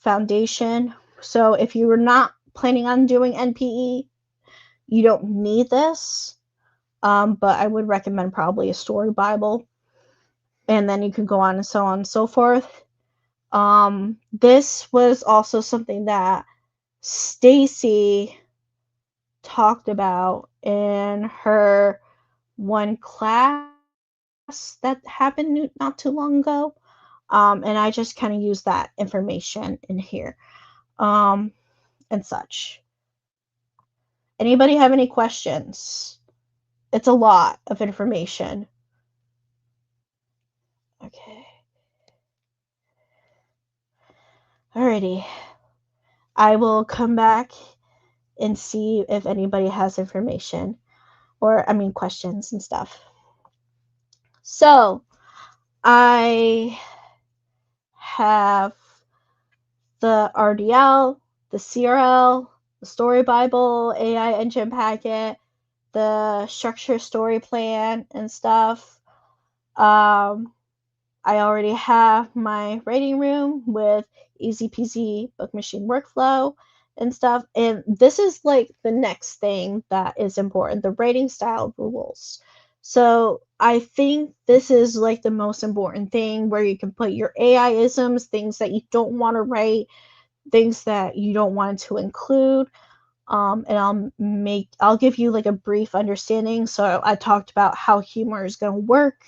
foundation. So if you were not planning on doing NPE, you don't need this, but I would recommend probably a story Bible, and then you can go on and so on and so forth. This was also something that Stacy talked about in her one class that happened not too long ago. And I just kind of use that information in here, and such. Anybody have any questions? It's a lot of information. Okay. Alrighty. I will come back and see if anybody has information questions and stuff. So, I have the RDL, the CRL, the Story Bible, AI Engine Packet, the Structure Story Plan, and stuff. I already have my writing room with easy peasy book machine workflow and stuff. And this is like the next thing that is important, the writing style rules. So I think this is like the most important thing, where you can put your AI isms, things that you don't want to write, things that you don't want to include. And I'll give you like a brief understanding. So I talked about how humor is going to work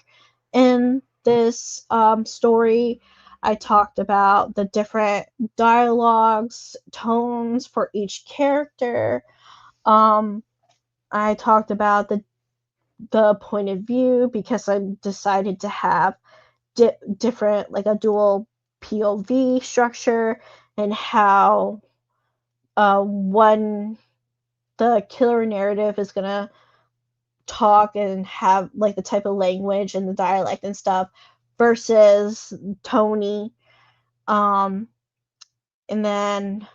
in this story. I talked about the different dialogues, tones for each character. I talked about the point of view, because I decided to have different, like a dual POV structure, and how one the killer narrative is gonna talk and have like the type of language and the dialect and stuff versus Tony. And then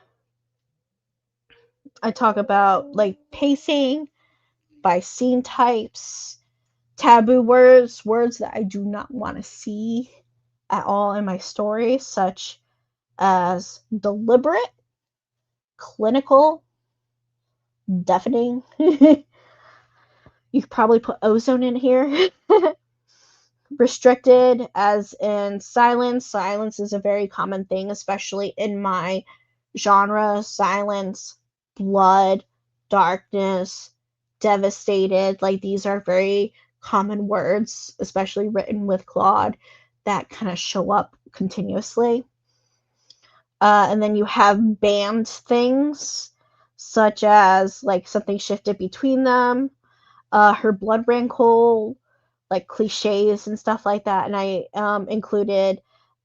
I talk about like pacing by scene types, taboo words that I do not want to see at all in my story, such as deliberate, clinical, deafening. You could probably put ozone in here. Restricted, as in silence. Silence is a very common thing, especially in my genre. Silence, blood, darkness, devastated. Like, these are very common words, especially written with Claude, that kind of show up continuously. And then you have banned things, such as like something shifted between them. Her blood ran cold, like cliches and stuff like that. And I included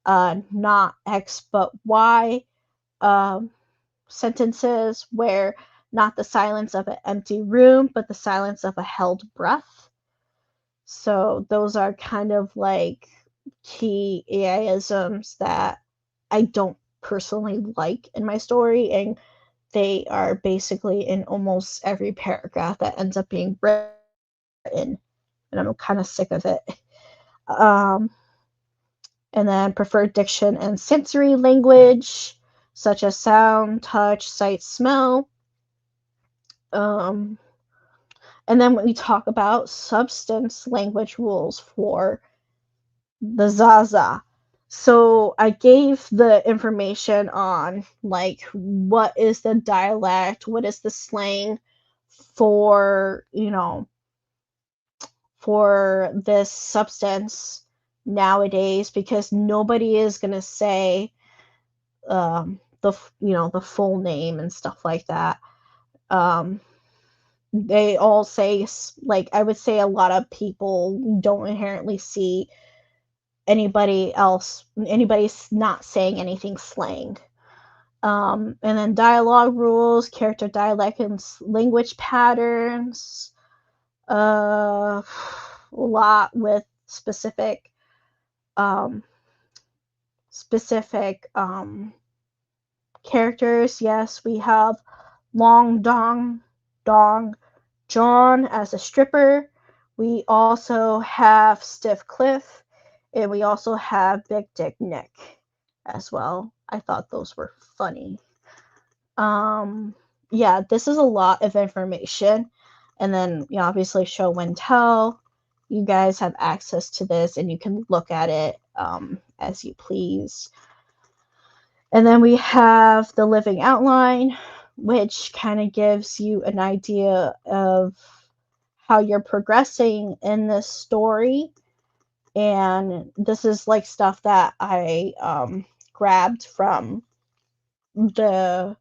not X but Y sentences, where not the silence of an empty room, but the silence of a held breath. So those are kind of like key AIisms that I don't personally like in my story, and they are basically in almost every paragraph that ends up being written, and I'm kind of sick of it. Um, and then preferred diction and sensory language, such as sound, touch, sight, smell. And then when we talk about substance language rules for the Zaza. So I gave the information on like what is the dialect, what is the slang for, for this substance nowadays, because nobody is going to say the full name and stuff like that. They all say, like, I would say a lot of people don't inherently see anybody's not saying anything slang. And then dialogue rules, character dialect and language patterns, a lot with specific characters, yes, we have Long Dong John as a stripper. We also have Stiff Cliff, and we also have Big Dick Nick as well. I thought those were funny. Yeah, this is a lot of information. And then, obviously, show and tell. You guys have access to this, and you can look at it as you please. And then we have the living outline, which kind of gives you an idea of how you're progressing in this story. And this is like stuff that I grabbed from the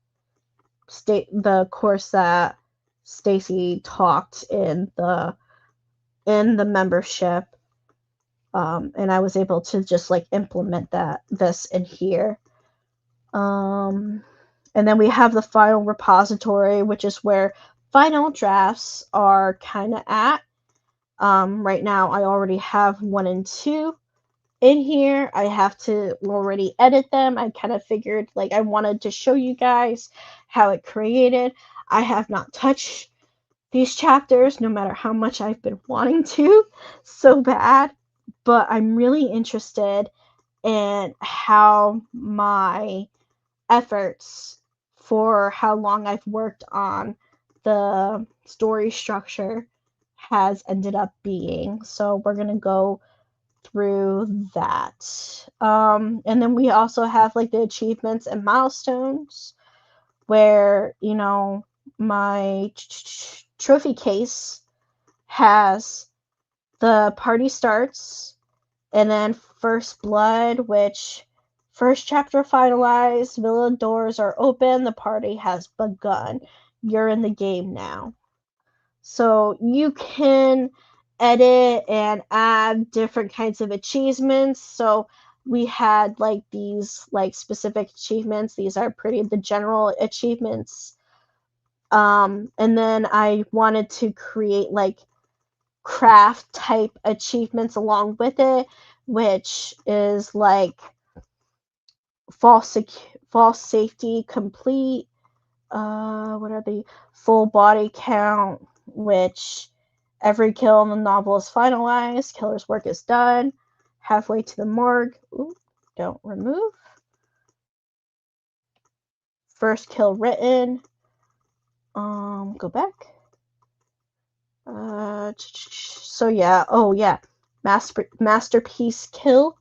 course that Stacy taught in the membership, and I was able to just like implement this in here. And then we have the final repository, which is where final drafts are kind of at. Right now, I already have 1 and 2 in here. I have to already edit them. I kind of figured like I wanted to show you guys how it created. I have not touched these chapters, no matter how much I've been wanting to so bad, but I'm really interested in how my efforts for how long I've worked on the story structure has ended up being. So we're going to go through that. And then we also have like the achievements and milestones where, my trophy case has the party starts and then first blood, which first chapter finalized, villa doors are open, the party has begun. You're in the game now. So you can edit and add different kinds of achievements. So we had like these like specific achievements. These are the general achievements. And then I wanted to create like craft type achievements along with it, which is like false safety complete. What are the full body count, which every kill in the novel is finalized, killer's work is done, halfway to the morgue. Ooh, don't remove. First kill written. Go back. So yeah, oh yeah, masterpiece kill,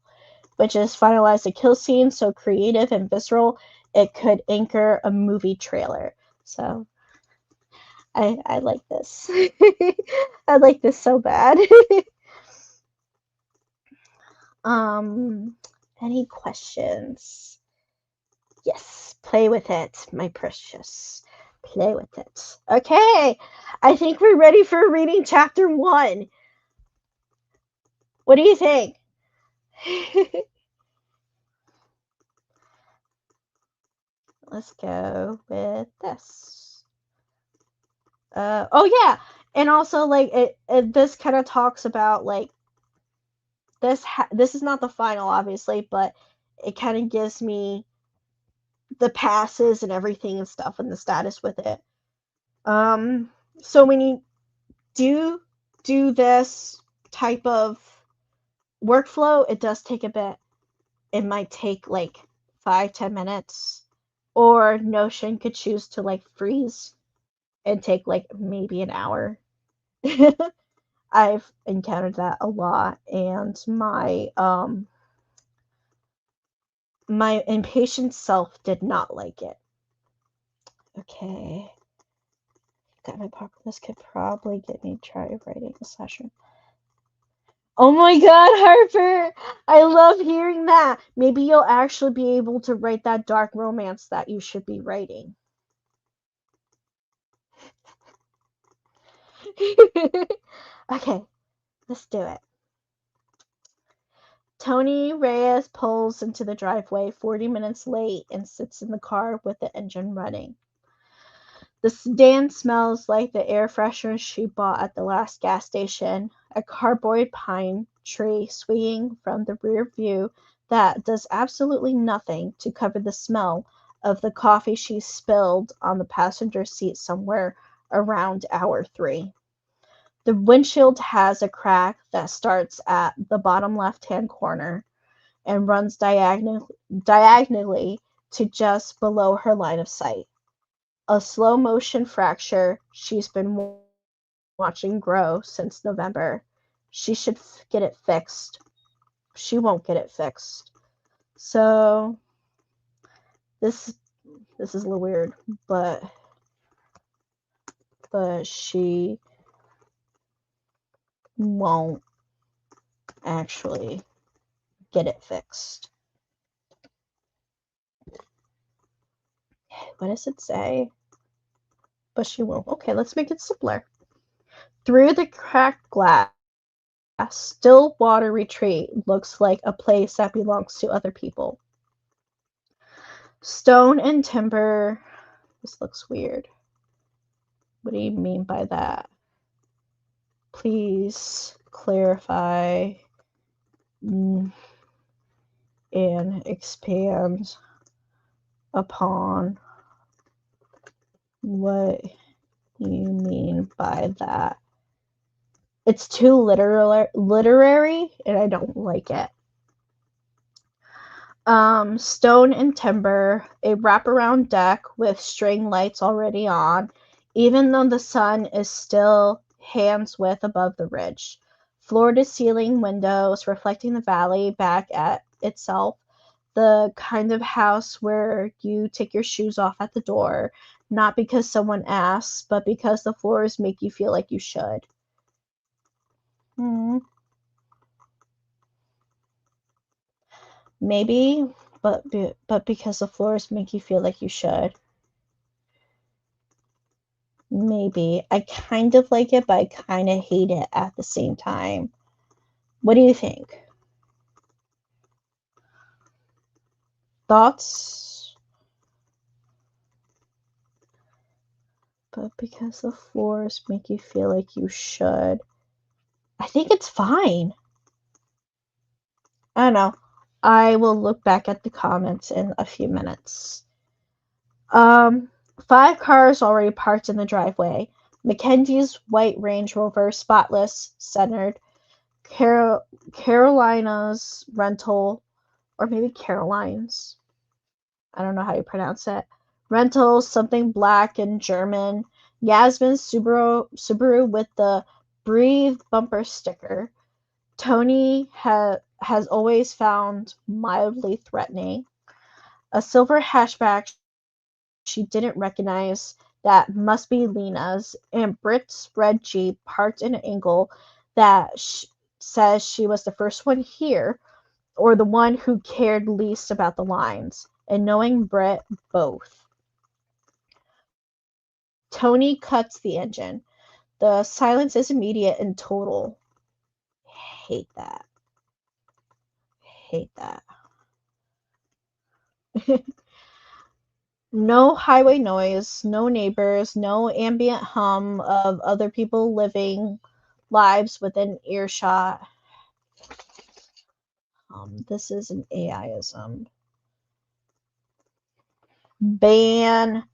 which is finalize a kill scene so creative and visceral it could anchor a movie trailer. So I like this. I like this so bad. Any questions? Yes, play with it, my precious. Play with it. Okay, I think we're ready for reading chapter 1. What do you think? Let's go with this. Oh yeah, and also like it this kind of talks about like this is not the final obviously, but it kind of gives me the passes and everything and stuff and the status with it. So when you do this type of workflow, it does take a bit. It might take like 5-10 minutes, or Notion could choose to like freeze and take like maybe an hour. I've encountered that a lot, and my impatient self did not like it. Okay. Got my popcorn. This could probably get me try writing a session. Oh my god, Harper! I love hearing that. Maybe you'll actually be able to write that dark romance that you should be writing. Okay, let's do it. Tony Reyes pulls into the driveway 40 minutes late and sits in the car with the engine running. The sedan smells like the air freshener she bought at the last gas station, a cardboard pine tree swinging from the rear view that does absolutely nothing to cover the smell of the coffee she spilled on the passenger seat somewhere around hour 3. The windshield has a crack that starts at the bottom left-hand corner and runs diagonally to just below her line of sight. A slow-motion fracture she's been watching grow since November. She should get it fixed. She won't get it fixed. So this is a little weird, but she won't actually get it fixed. What does it say? But she won't. Okay, let's make it simpler. Through the cracked glass, Stillwater Retreat looks like a place that belongs to other people. Stone and timber. This looks weird. What do you mean by that? Please clarify and expand upon what you mean by that. It's too literary, and I don't like it. Stone and timber, a wraparound deck with string lights already on, even though the sun is still hands width above the ridge. Floor-to-ceiling windows reflecting the valley back at itself. The kind of house where you take your shoes off at the door, not because someone asks, but because the floors make you feel like you should. Maybe, but because the floors make you feel like you should. Maybe. I kind of like it, but I kind of hate it at the same time. What do you think? Thoughts? But because the floors make you feel like you should. I think it's fine. I don't know. I will look back at the comments in a few minutes. 5 cars already parked in the driveway. Mackenzie's white Range Rover, spotless, centered. Carolina's rental, or maybe Caroline's. I don't know how you pronounce it. Rental, something black and German. Yasmin's Subaru with the Breathe bumper sticker. Tony has always found mildly threatening. A silver hatchback she didn't recognize that must be Lena's, and Britt's red Jeep parked in an angle that says she was the first one here, or the one who cared least about the lines. And knowing Britt, both. Tony cuts the engine. The silence is immediate and total. Hate that. Hate that. No highway noise, no neighbors, no ambient hum of other people living lives within earshot. This is an AIism. Ban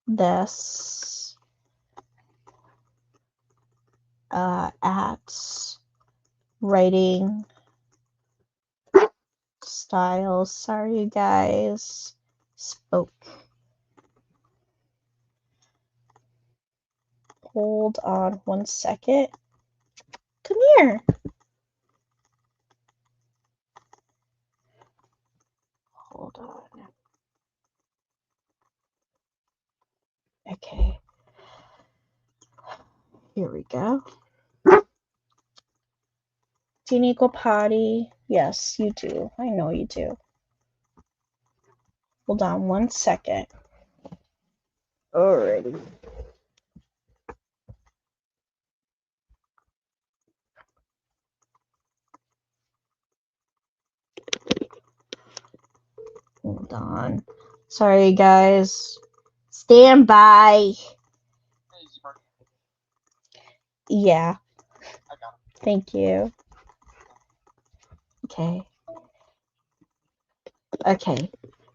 this at writing styles. Sorry, guys. Spoke. Hold on 1 second. Come here. Hold on. Okay. Here we go. Do you need to go potty? Yes, you do. I know you do. Hold on 1 second. Alrighty. Hold on. Sorry, guys. Stand by. Yeah. Thank you. Okay. Okay.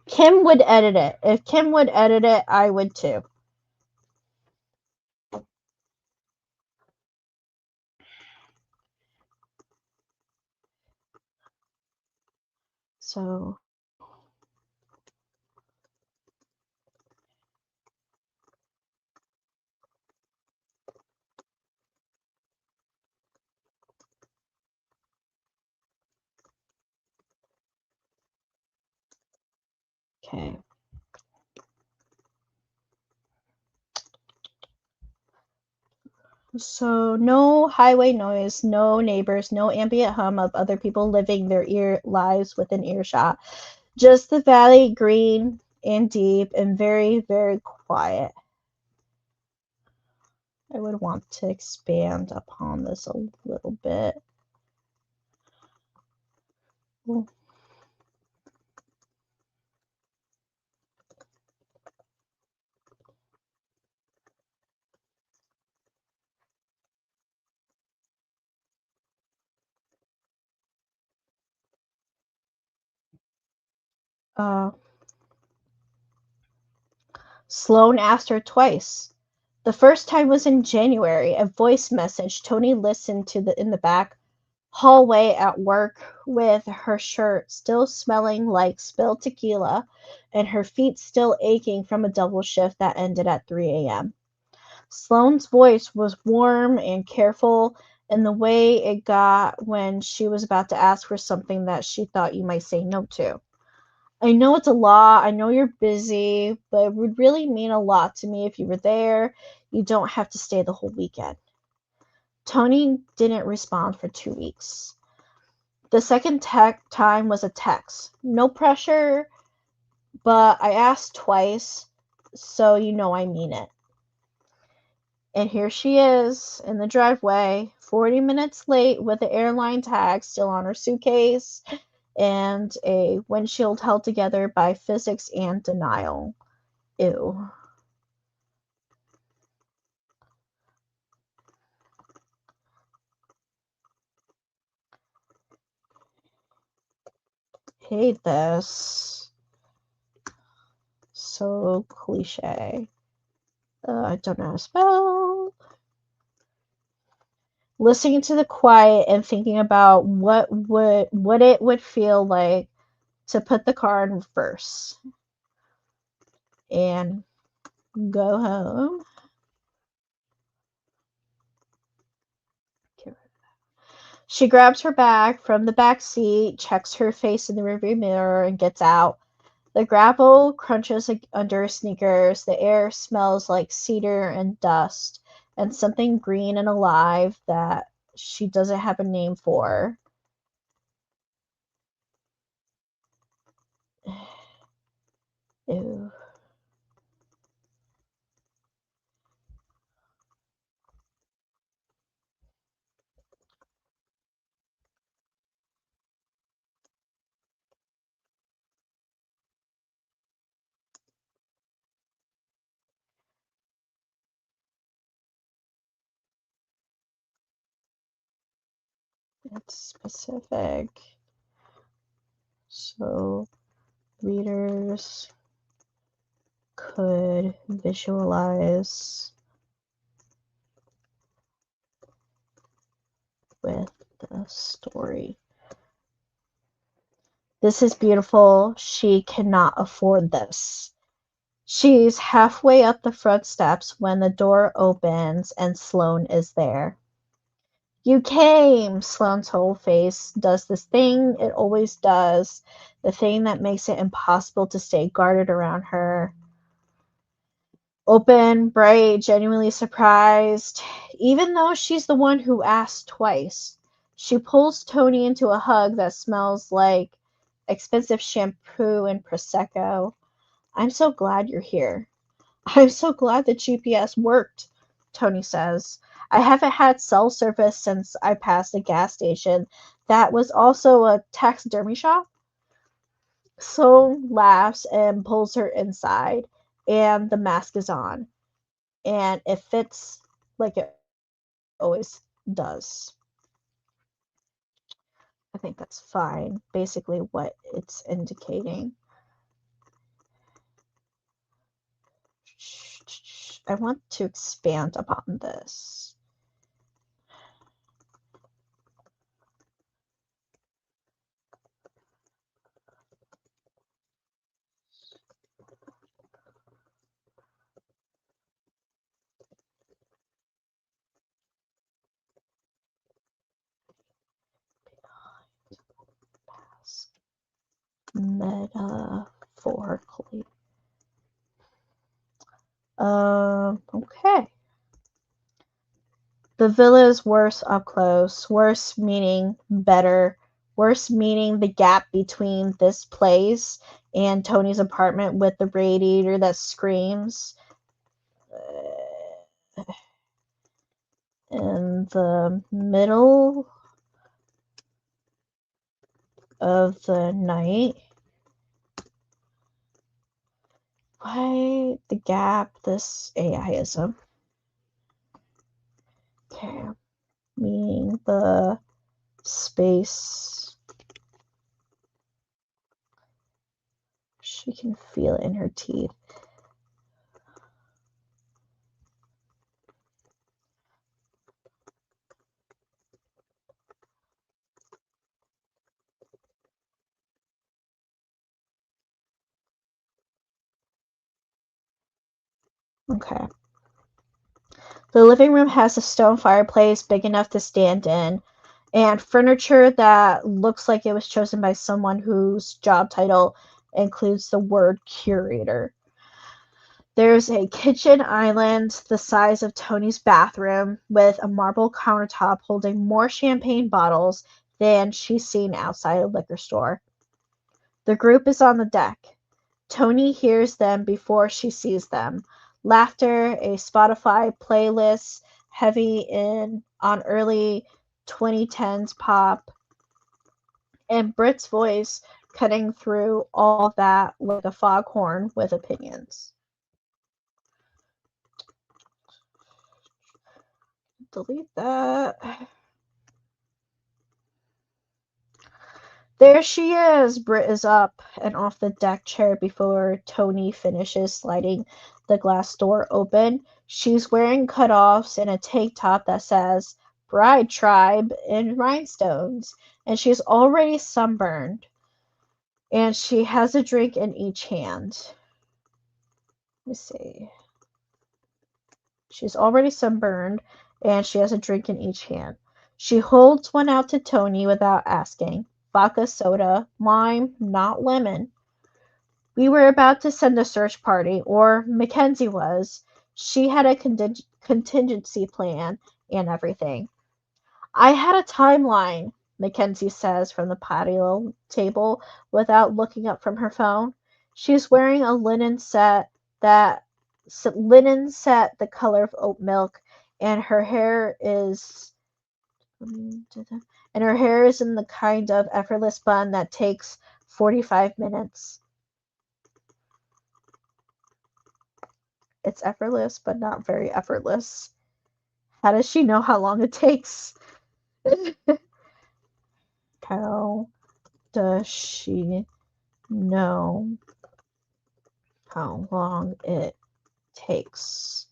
Kim would edit it. If Kim would edit it, I would too. So okay. So no highway noise, no neighbors, no ambient hum of other people living their lives within earshot. Just the valley green and deep and very, very quiet. I would want to expand upon this a little bit. Uh, Sloane asked her twice. The first time was in January, a voice message Tony listened to in the back hallway at work with her shirt still smelling like spilled tequila and her feet still aching from a double shift that ended at 3 a.m. Sloane's voice was warm and careful in the way it got when she was about to ask for something that she thought you might say no to. I know it's a lot. I know you're busy, but it would really mean a lot to me if you were there. You don't have to stay the whole weekend. Tony didn't respond for 2 weeks. The second time was a text. No pressure, but I asked twice, so you know I mean it. And here she is in the driveway, 40 minutes late with the airline tag still on her suitcase and a windshield held together by physics and denial. Ew. Hate this. So cliche. I don't know how to spell. Listening to the quiet and thinking about what it would feel like to put the car in reverse and go home. She grabs her bag from the back seat, checks her face in the rearview mirror, and gets out. The gravel crunches under her sneakers. The air smells like cedar and dust and something green and alive that she doesn't have a name for. Ew. It's specific. So readers could visualize with the story. This is beautiful. She cannot afford this. She's halfway up the front steps when the door opens and Sloane is there. You came! Sloane's whole face does this thing it always does, the thing that makes it impossible to stay guarded around her. Open, bright, genuinely surprised, even though she's the one who asked twice. She pulls Tony into a hug that smells like expensive shampoo and Prosecco. I'm so glad you're here. I'm so glad the GPS worked, Tony says. I haven't had cell service since I passed a gas station that was also a taxidermy shop. Sloane laughs and pulls her inside, and the mask is on, and it fits like it always does. I think that's fine, basically what it's indicating. I want to expand upon this. Metaphorically. Okay. The villa is worse up close. Worse meaning better. Worse meaning the gap between this place and Tony's apartment with the radiator that screams. In the middle of the night. Why the gap? This AIism. Okay. Meaning the space. She can feel it in her teeth. Okay. The living room has a stone fireplace big enough to stand in, and furniture that looks like it was chosen by someone whose job title includes the word curator. There's a kitchen island the size of Tony's bathroom with a marble countertop holding more champagne bottles than she's seen outside a liquor store. The group is on the deck. Tony hears them before she sees them. Laughter, a Spotify playlist heavy on early 2010s pop, and Brit's voice cutting through all that like a foghorn with opinions. Delete that. There she is! Brit is up and off the deck chair before Tony finishes sliding the glass door open. She's wearing cutoffs and a tank top that says Bride Tribe in rhinestones, and she's already sunburned. And she has a drink in each hand. Let me see. She's already sunburned, and she has a drink in each hand. She holds one out to Tony without asking. Vodka soda, lime, not lemon. We were about to send a search party, or Mackenzie was. She had a contingency plan and everything. I had a timeline, Mackenzie says from the patio table without looking up from her phone. She's wearing a linen set the color of oat milk, and her hair is in the kind of effortless bun that takes 45 minutes. It's effortless, but not very effortless. How does she know how long it takes? How does she know how long it takes?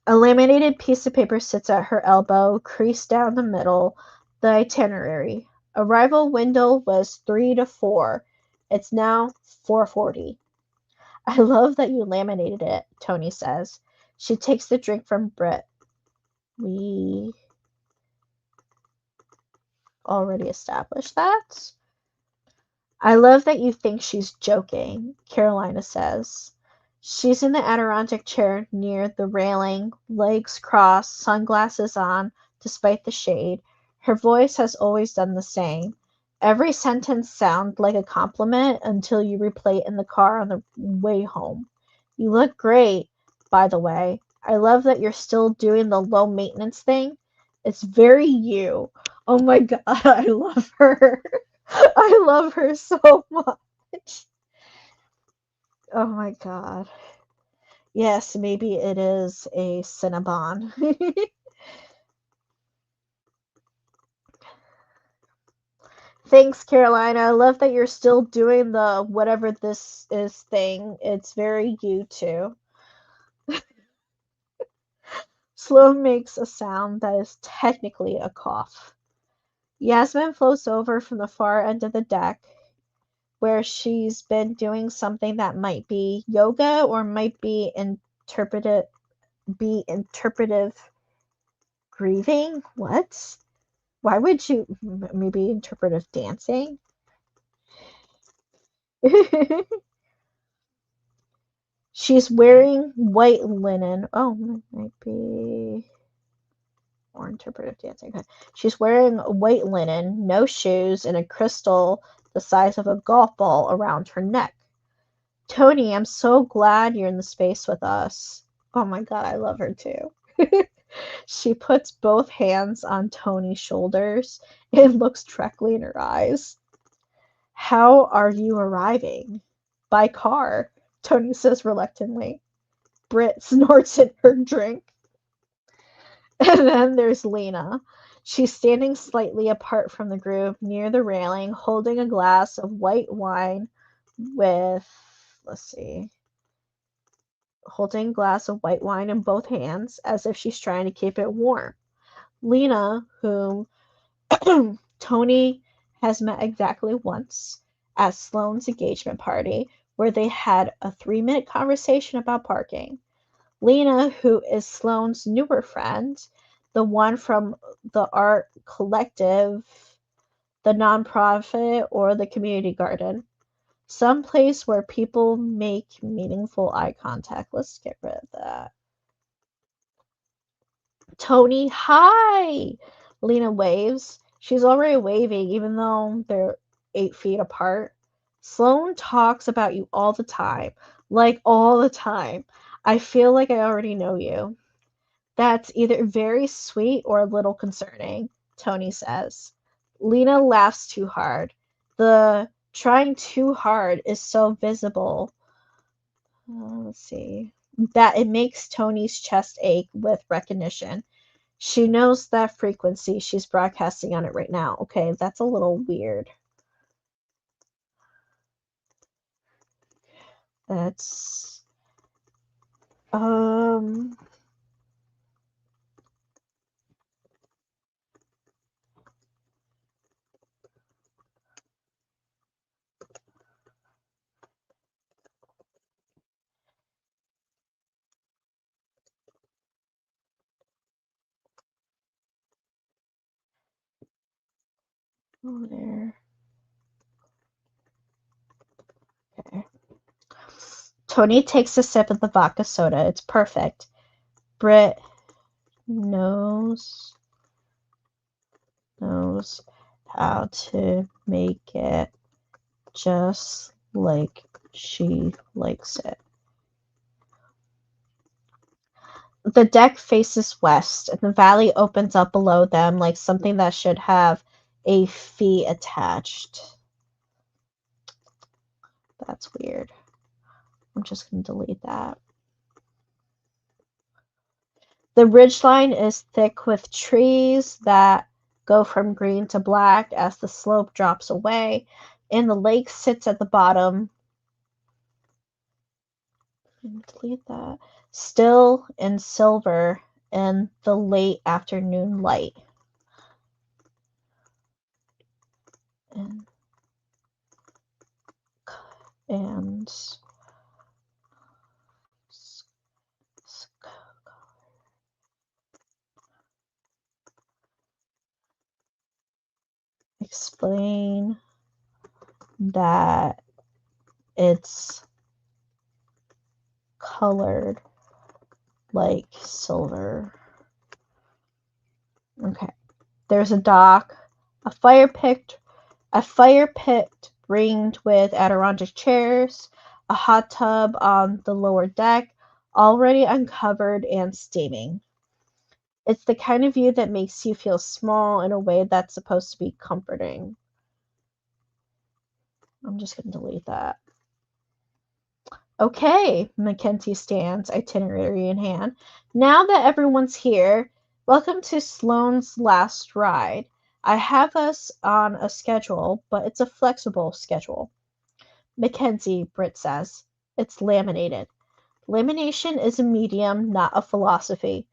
A laminated piece of paper sits at her elbow, creased down the middle. The itinerary. Arrival window was 3 to 4. It's now 4:40. I love that you laminated it, Tony says. She takes the drink from Brit. We already established that. I love that you think she's joking, Carolina says. She's in the Adirondack chair near the railing, legs crossed, sunglasses on, despite the shade. Her voice has always done the same. Every sentence sounds like a compliment until you replay it in the car on the way home. You look great, by the way. I love that you're still doing the low maintenance thing. It's very you. Oh my god, I love her. I love her so much. Oh my god. Yes, maybe it is a Cinnabon. Thanks, Carolina. I love that you're still doing the whatever this is thing. It's very you too. Sloane makes a sound that is technically a cough. Yasmin floats over from the far end of the deck, where she's been doing something that might be yoga or might be interpretive grieving. What? Why would you? Maybe interpretive dancing? She's wearing white linen. Oh, might be or interpretive dancing. Okay. She's wearing white linen, no shoes, and a crystal the size of a golf ball around her neck. Tony, I'm so glad you're in the space with us. Oh my god, I love her too. She puts both hands on Tony's shoulders and looks directly in her eyes. How are you arriving? By car, Tony says reluctantly. Britt snorts in her drink. And then there's Lena. She's standing slightly apart from the group near the railing, holding a glass of white wine with, holding a glass of white wine in both hands as if she's trying to keep it warm. Lena, whom Tony has met exactly once at Sloane's engagement party, where they had a 3-minute conversation about parking. Lena, who is Sloane's newer friend, the one from the art collective, the nonprofit, or the community garden. Some place where people make meaningful eye contact. Let's get rid of that. Tony, hi! Lena waves. She's already waving, even though they're 8 feet apart. Sloane talks about you all the time. Like, all the time. I feel like I already know you. That's either very sweet or a little concerning, Tony says. Lena laughs too hard. The trying too hard is so visible. Let's see. That it makes Tony's chest ache with recognition. She knows that frequency. She's broadcasting on it right now. Okay, that's a little weird. That's over there. Okay. Tony takes a sip of the vodka soda. It's perfect. Britt knows how to make it just like she likes it. The deck faces west, and the valley opens up below them like something that should have a fee attached. That's weird. I'm just going to delete that. The ridgeline is thick with trees that go from green to black as the slope drops away, and the lake sits at the bottom. Delete that. Still in silver in the late afternoon light. And explain that it's colored like silver. Okay. There's a dock, a fire pit ringed with Adirondack chairs, a hot tub on the lower deck, already uncovered and steaming. It's the kind of view that makes you feel small in a way that's supposed to be comforting. I'm just going to delete that. Okay, Mackenzie stands, itinerary in hand. Now that everyone's here, welcome to Sloane's last ride. I have us on a schedule, but it's a flexible schedule. Mackenzie, Britt says. It's laminated. Lamination is a medium, not a philosophy.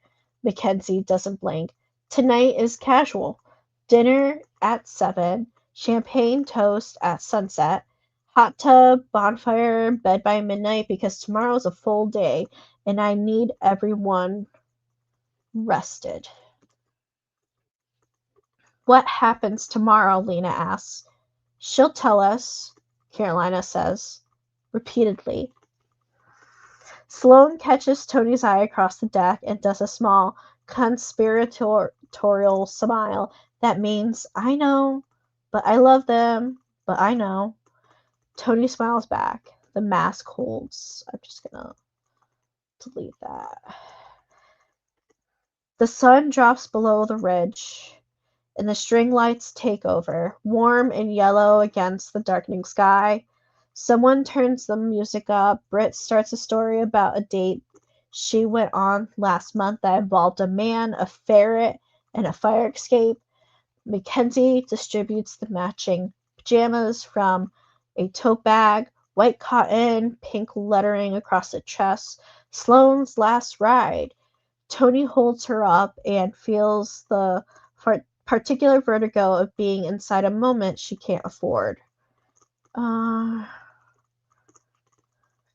Mackenzie doesn't blink. Tonight is casual. Dinner at 7, champagne toast at sunset, hot tub, bonfire, bed by midnight because tomorrow's a full day and I need everyone rested. What happens tomorrow? Lena asks. She'll tell us, Carolina says, repeatedly. Sloane catches Tony's eye across the deck and does a small, conspiratorial smile that means, I know, but I love them, but I know. Tony smiles back. The mask holds. I'm just gonna delete that. The sun drops below the ridge, and the string lights take over, warm and yellow against the darkening sky. Someone turns the music up. Britt starts a story about a date she went on last month that involved a man, a ferret, and a fire escape. Mackenzie distributes the matching pajamas from a tote bag, white cotton, pink lettering across the chest. Sloane's last ride. Tony holds her up and feels the particular vertigo of being inside a moment she can't afford.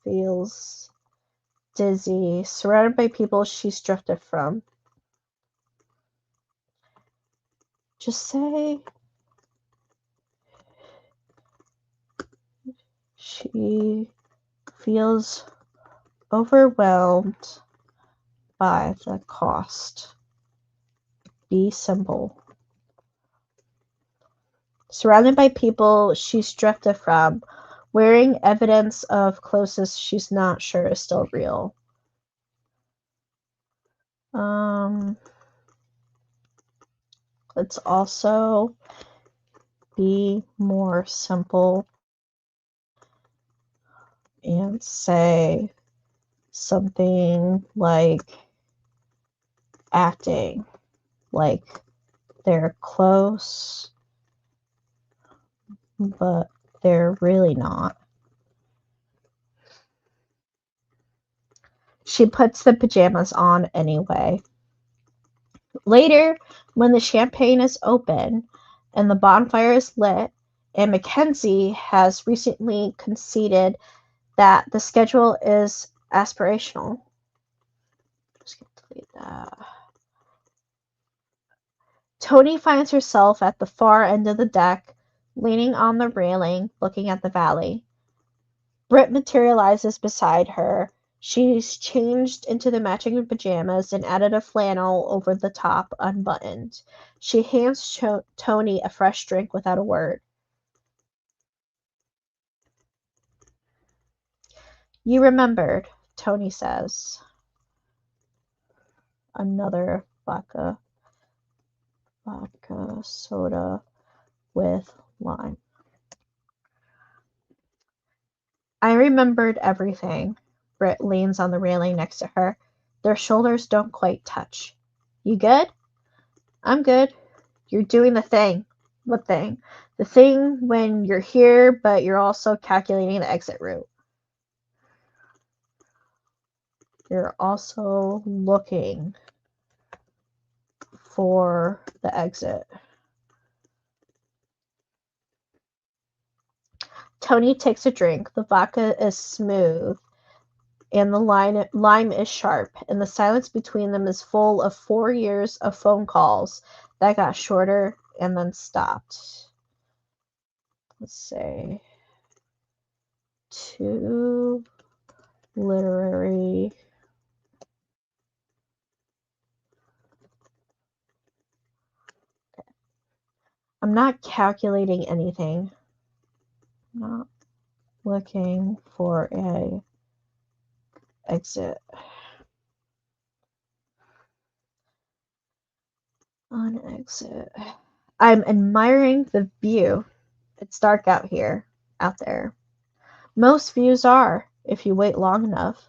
Feels dizzy, surrounded by people she's drifted from. Just say she feels overwhelmed by the cost. Be simple. Surrounded by people she's drifted from, wearing evidence of closest she's not sure is still real. Let's also be more simple and say something like acting, like they're close, but they're really not. She puts the pajamas on anyway. Later, when the champagne is open and the bonfire is lit, and Mackenzie has recently conceded that the schedule is aspirational. Just gonna delete that. Tony finds herself at the far end of the deck, leaning on the railing, looking at the valley. Britt materializes beside her. She's changed into the matching pajamas and added a flannel over the top, unbuttoned. She hands Tony a fresh drink without a word. You remembered, Tony says. Another vodka soda with lime. I remembered everything. Britt leans on the railing next to her. Their shoulders don't quite touch. You good? I'm good. You're doing the thing. What thing? The thing when you're here, but you're also calculating the exit route. You're also looking for the exit. Tony takes a drink. The vodka is smooth, and the lime is sharp, and the silence between them is full of 4 years of phone calls that got shorter and then stopped. Let's say 2 literary I'm not calculating anything. I'm not looking for a exit. On exit. I'm admiring the view. It's dark out there. Most views are, if you wait long enough.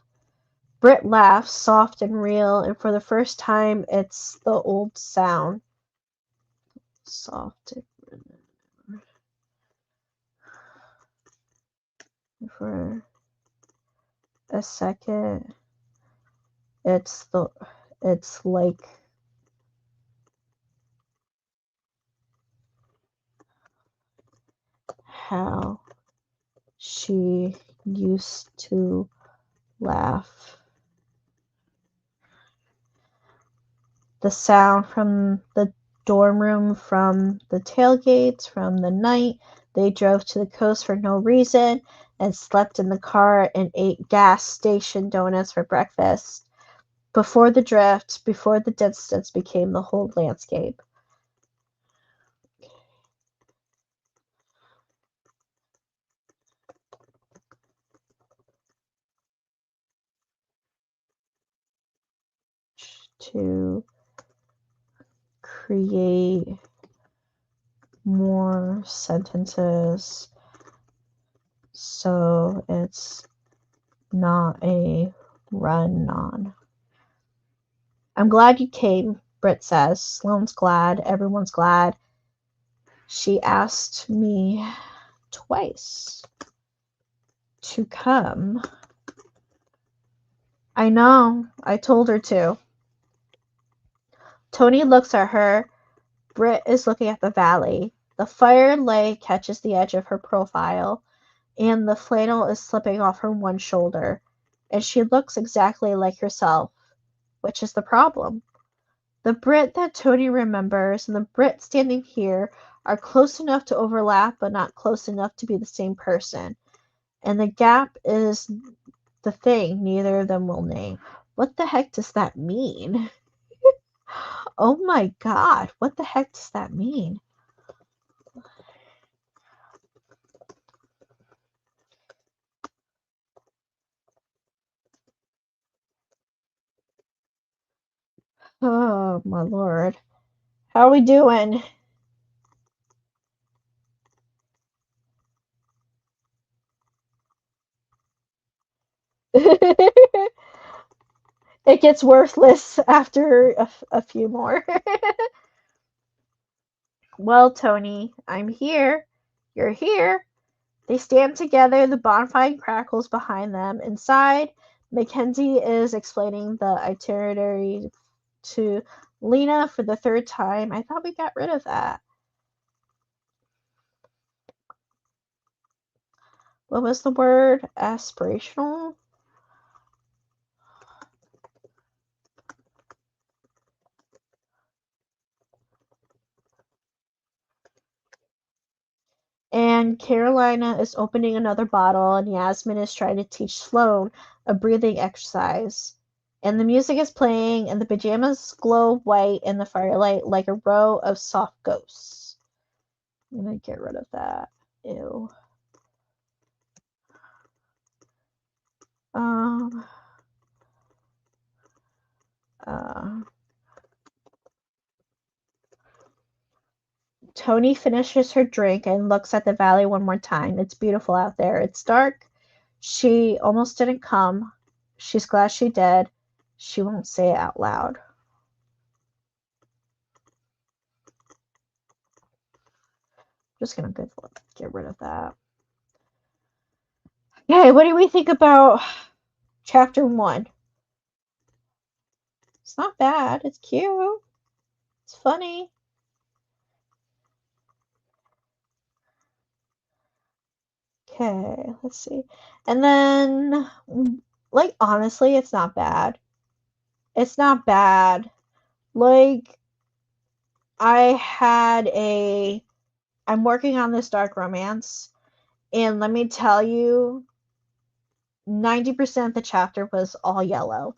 Britt laughs, soft and real, and for the first time it's the old sound. soft for a second. It's like how she used to laugh. The sound from the dorm room, from the tailgates, from the night they drove to the coast for no reason and slept in the car and ate gas station donuts for breakfast. Before the drift, before the distance became the whole landscape. To create more sentences so it's not a run-on. I'm glad you came, Britt says. Sloane's glad. Everyone's glad. She asked me twice to come. I know. I told her to. Tony looks at her. Britt is looking at the valley. The firelight catches the edge of her profile, and the flannel is slipping off her one shoulder, and she looks exactly like herself, which is the problem. The Brit that Tony remembers and the Brit standing here are close enough to overlap, but not close enough to be the same person. And the gap is the thing neither of them will name. What the heck does that mean? Oh my god, what the heck does that mean? Oh my lord. How are we doing? It gets worthless after a few more. Well, Tony, I'm here. You're here. They stand together, the bonfire crackles behind them. Inside, Mackenzie is explaining the itinerary to Lena for the third time. I thought we got rid of that. What was the word? Aspirational? And Carolina is opening another bottle, and Yasmin is trying to teach Sloane a breathing exercise. And the music is playing, and the pajamas glow white in the firelight like a row of soft ghosts. I'm gonna get rid of that. Ew. Um. Tony finishes her drink and looks at the valley one more time. It's beautiful out there. It's dark. She almost didn't come. She's glad she did. She won't say it out loud. Just gonna get rid of that. Okay, what do we think about chapter 1? It's not bad. It's cute. It's funny. Okay, let's see. And then, like, honestly, it's not bad. It's not bad. Like, I'm working on this dark romance, and let me tell you, 90% of the chapter was all yellow.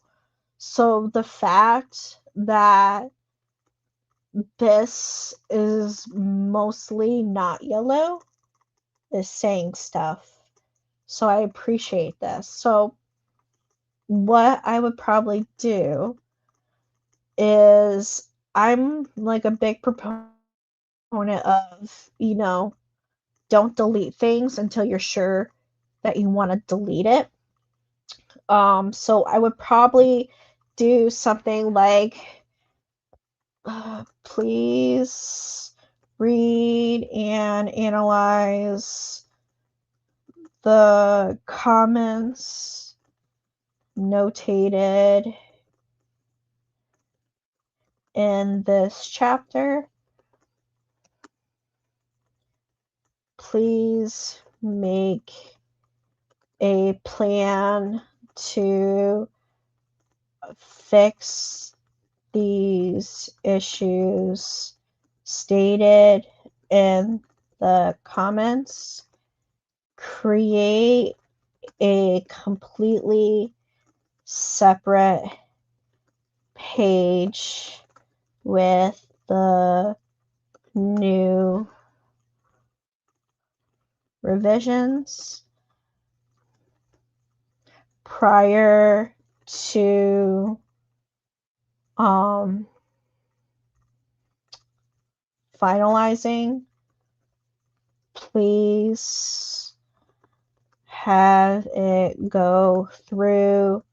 So the fact that this is mostly not yellow is saying stuff. So I appreciate this. So what I would probably do is I'm like a big proponent of, don't delete things until you're sure that you want to delete it. So I would probably do something like, please read and analyze the comments notated in this chapter. Please make a plan to fix these issues stated in the comments. Create a completely separate page with the new revisions prior to finalizing. Please have it go through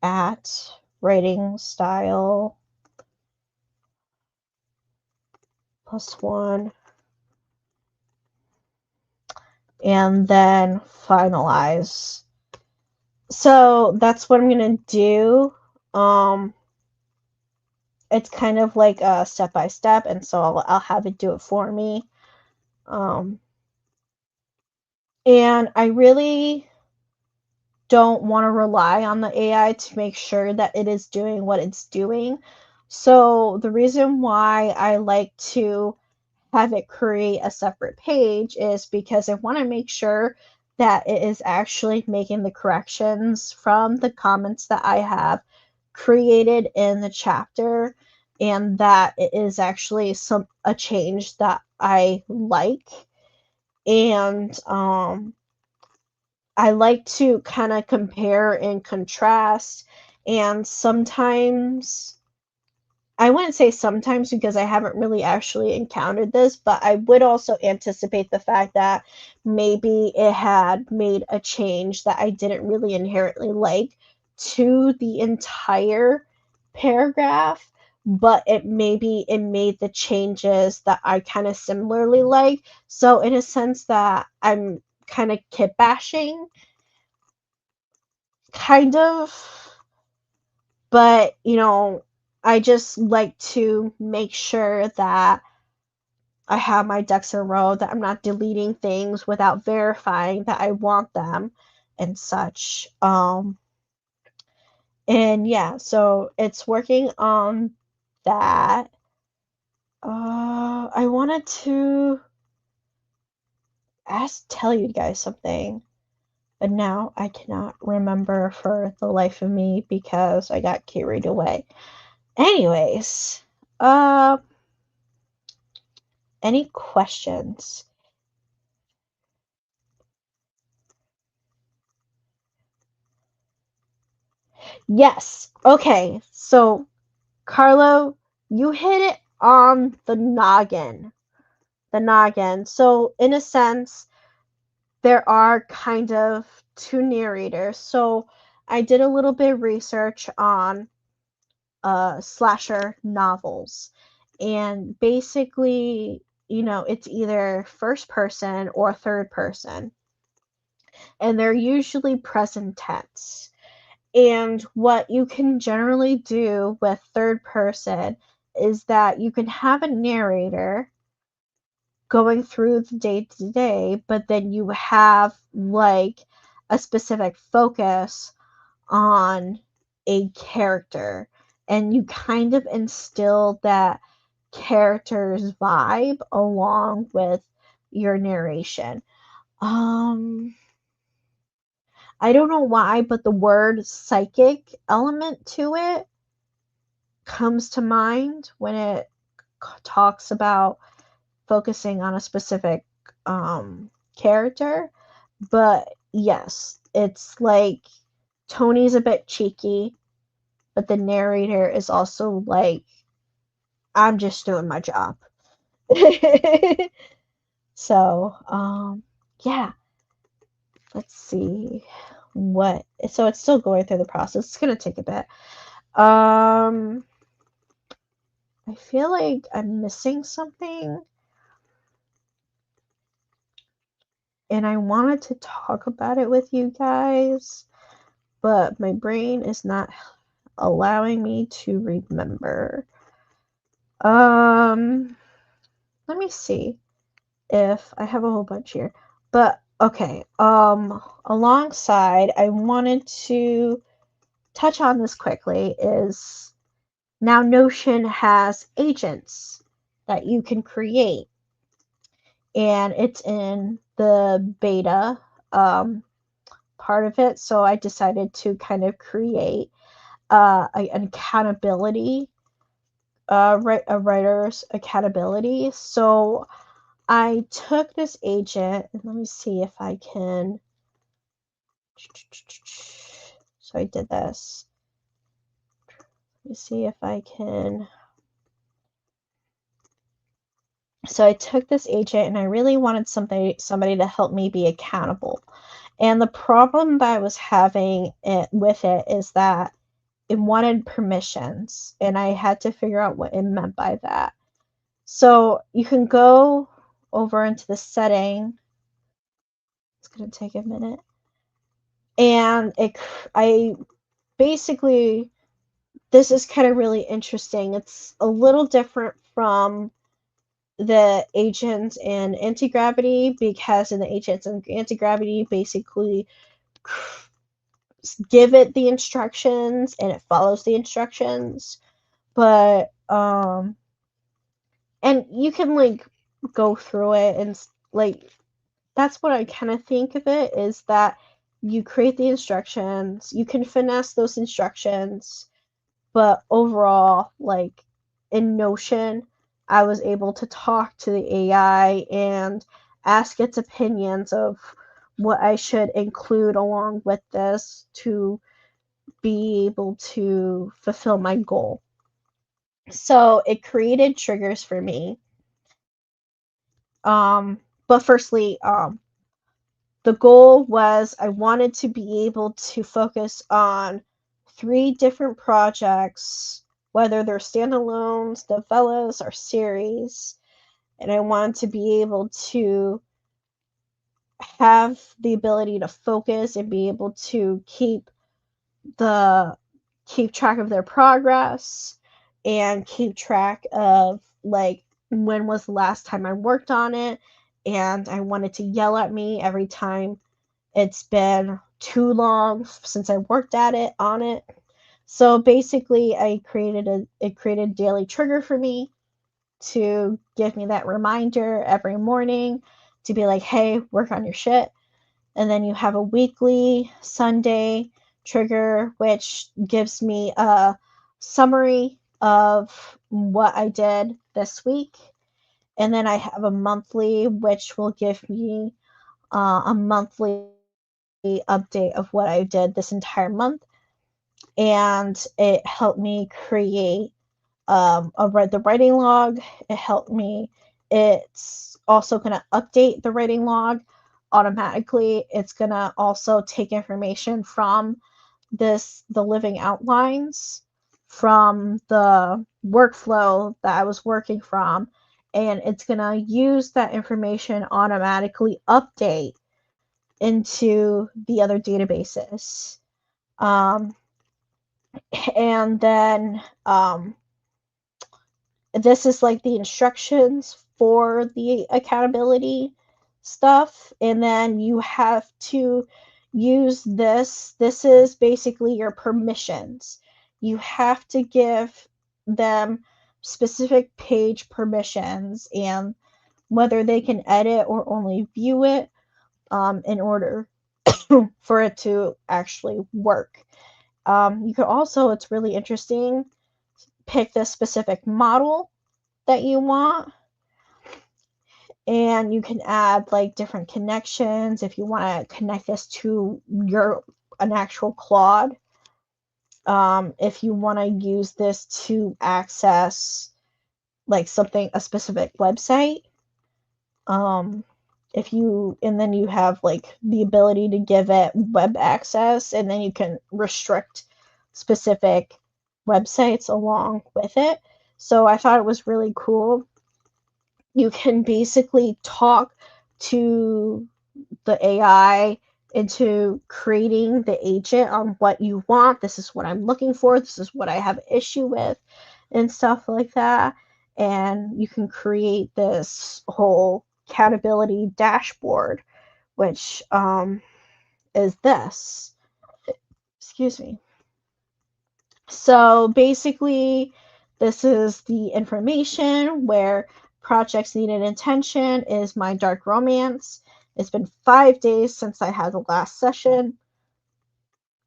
at writing style +1 and then finalize. So that's what I'm gonna do. It's kind of like a step by step, and so I'll have it do it for me. And I really don't want to rely on the AI to make sure that it is doing what it's doing. So the reason why I like to have it create a separate page is because I want to make sure that it is actually making the corrections from the comments that I have created in the chapter, and that it is actually a change that I like. And I like to kind of compare and contrast, and sometimes, I wouldn't say sometimes because I haven't really actually encountered this, but I would also anticipate the fact that maybe it had made a change that I didn't really inherently like to the entire paragraph, but it made the changes that I kind of similarly like. So in a sense that I'm kind of kit bashing, kind of, but I just like to make sure that I have my ducks in a row, that I'm not deleting things without verifying that I want them and such. And yeah, so it's working on that. I wanted to tell you guys something, but now I cannot remember for the life of me because I got carried away. Anyways, any questions? Yes. Okay. So, Carlo, you hit it on the noggin. The noggin. So, in a sense, there are kind of two narrators. So, I did a little bit of research on slasher novels. And basically, it's either first person or third person. And they're usually present tense. And what you can generally do with third person is that you can have a narrator going through the day to day, but then you have like a specific focus on a character, and you kind of instill that character's vibe along with your narration. I don't know why, but the word psychic element to it comes to mind when it talks about focusing on a specific character. But yes, it's like Tony's a bit cheeky, but the narrator is also like, I'm just doing my job. So, yeah. Let's see so it's still going through the process. It's gonna take a bit. I feel like I'm missing something. And I wanted to talk about it with you guys, but my brain is not allowing me to remember. Let me see if I have a whole bunch here. But okay, alongside, I wanted to touch on this quickly is now Notion has agents that you can create, and it's in the beta part of it. So I decided to kind of create an accountability, a writer's accountability. So I took this agent, and let me see if I can. So I did this. Let me see if I can. So I took this agent, and I really wanted somebody to help me be accountable. And the problem that I was having with it is that it wanted permissions, and I had to figure out what it meant by that. So you can go over into the setting. It's going to take a minute. And I basically, this is kind of really interesting. It's a little different from the agents in anti-gravity, because in the agents in anti-gravity, basically give it the instructions and it follows the instructions. But and you can like go through it, and like that's what I kind of think of it, is that you create the instructions, you can finesse those instructions, but overall, like in Notion, I was able to talk to the AI and ask its opinions of what I should include along with this to be able to fulfill my goal. So it created triggers for me. But firstly, the goal was I wanted to be able to focus on 3 different projects, whether they're standalones, novellas, or series. And I wanted to be able to have the ability to focus and be able to keep track of their progress and keep track of like when was the last time I worked on it, and I wanted to yell at me every time it's been too long since I worked on it. So basically it created a daily trigger for me to give me that reminder every morning to be like, hey, work on your shit. And then you have a weekly Sunday trigger, which gives me a summary of what I did this week. And then I have a monthly, which will give me a monthly update of what I did this entire month. And it helped me create the writing log. It helped me. It's also going to update the writing log automatically. It's going to also take information from the living outlines from the workflow that I was working from, and it's going to use that information automatically update into the other databases. And then this is like the instructions for the accountability stuff, and then you have to use this is basically your permissions. You have to give them specific page permissions and whether they can edit or only view it in order for it to actually work. You could also, it's really interesting, pick the specific model that you want, and you can add like different connections if you want to connect this to an actual Claude. If you want to use this to access like a specific website, and then you have like the ability to give it web access, and then you can restrict specific websites along with it. So I thought it was really cool. You can basically talk to the AI into creating the agent on what you want. This is what I'm looking for. This is what I have issue with, and stuff like that. And you can create this whole accountability dashboard, which is this. Excuse me. So basically, this is the information where projects needed attention is my dark romance. It's been 5 days since I had the last session.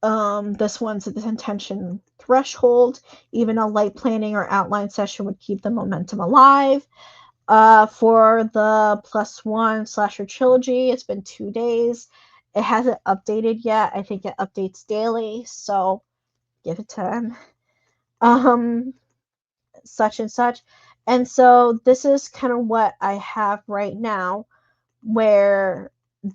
This one's at the intention threshold. Even a light planning or outline session would keep the momentum alive. For the +1 slasher trilogy, it's been 2 days. It hasn't updated yet. I think it updates daily, so give it time. Such and such. And so this is kind of what I have right now, where it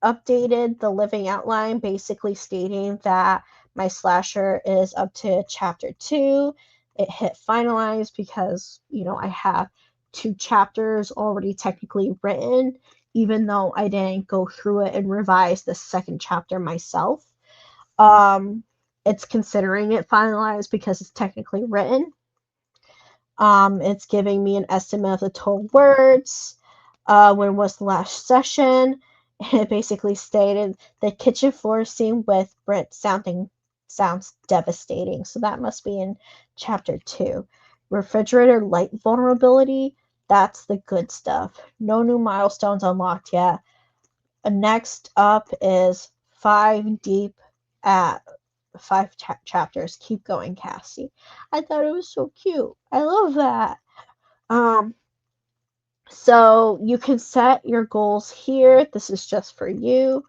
updated the living outline, basically stating that my slasher is up to chapter 2. It hit finalize because, I have 2 chapters already technically written, even though I didn't go through it and revise the second chapter myself. It's considering it finalized because it's technically written. It's giving me an estimate of the total words. When was the last session? It basically stated the kitchen floor scene with Brent sounds devastating. So that must be in chapter 2. Refrigerator light vulnerability. That's the good stuff. No new milestones unlocked yet. Next up is 5 deep at 5 chapters. Keep going, Cassie. I thought it was so cute. I love that. So you can set your goals here. This is just for you.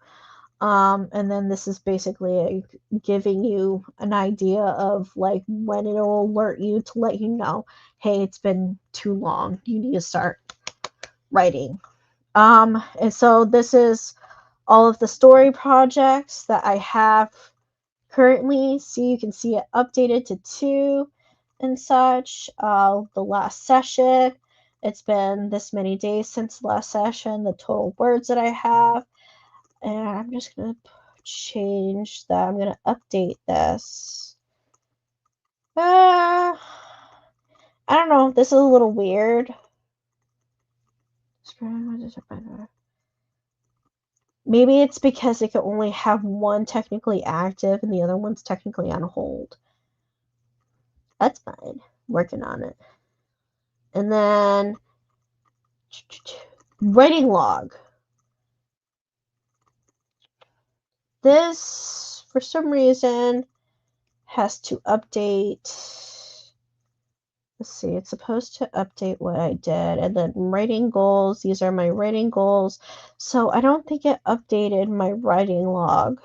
And then this is basically giving you an idea of like when it'll alert you to let you know, hey, it's been too long. You need to start writing. And so this is all of the story projects that I have currently. So you can see it updated to 2 and such. The last session, it's been this many days since the last session, the total words that I have. And I'm just going to change that. I'm going to update this. I don't know. This is a little weird. Maybe it's because it can only have one technically active and the other one's technically on hold. That's fine. Working on it. And then writing log. This, for some reason, has to update. Let's see, it's supposed to update what I did. And then writing goals. These are my writing goals. So I don't think it updated my writing log.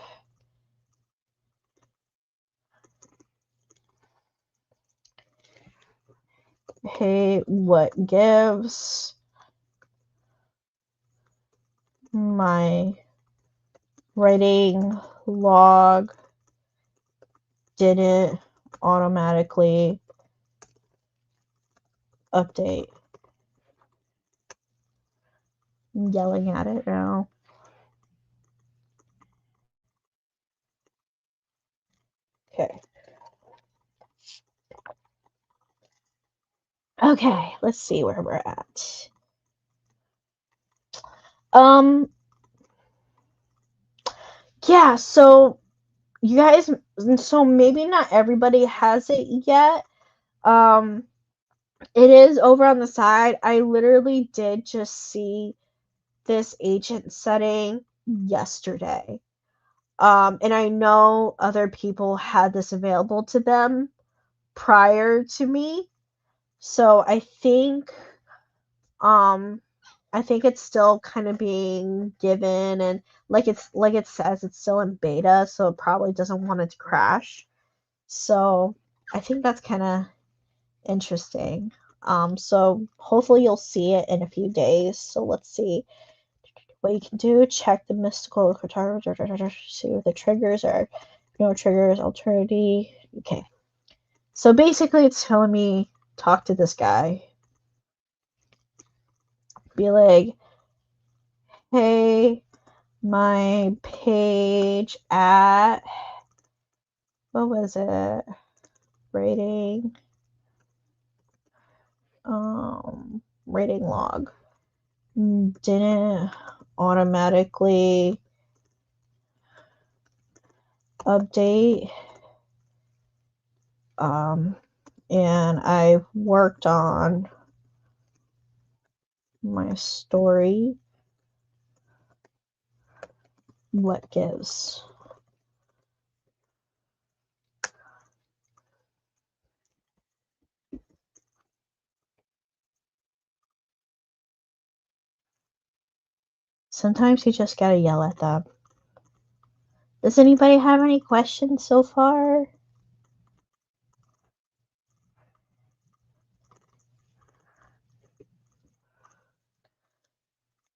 Hey, what gives? My writing log didn't automatically update. I'm yelling at it now. Okay. Okay, let's see where we're at. Yeah, so you guys, so maybe not everybody has it yet. It is over on the side. I literally did just see this agent setting yesterday. And I know other people had this available to them prior to me. So I think it's still kind of being given, and like it says, it's still in beta, so it probably doesn't want it to crash. So I think that's kind of interesting. So hopefully you'll see it in a few days. So let's see what you can do. Check the mystical see what the triggers are. No triggers, alternative. Okay. So basically, it's telling me talk to this guy. Be like, hey, my page at, what was it? Rating. Rating log. Didn't automatically update. And I worked on my story. What gives? Sometimes you just gotta yell at them. Does anybody have any questions so far?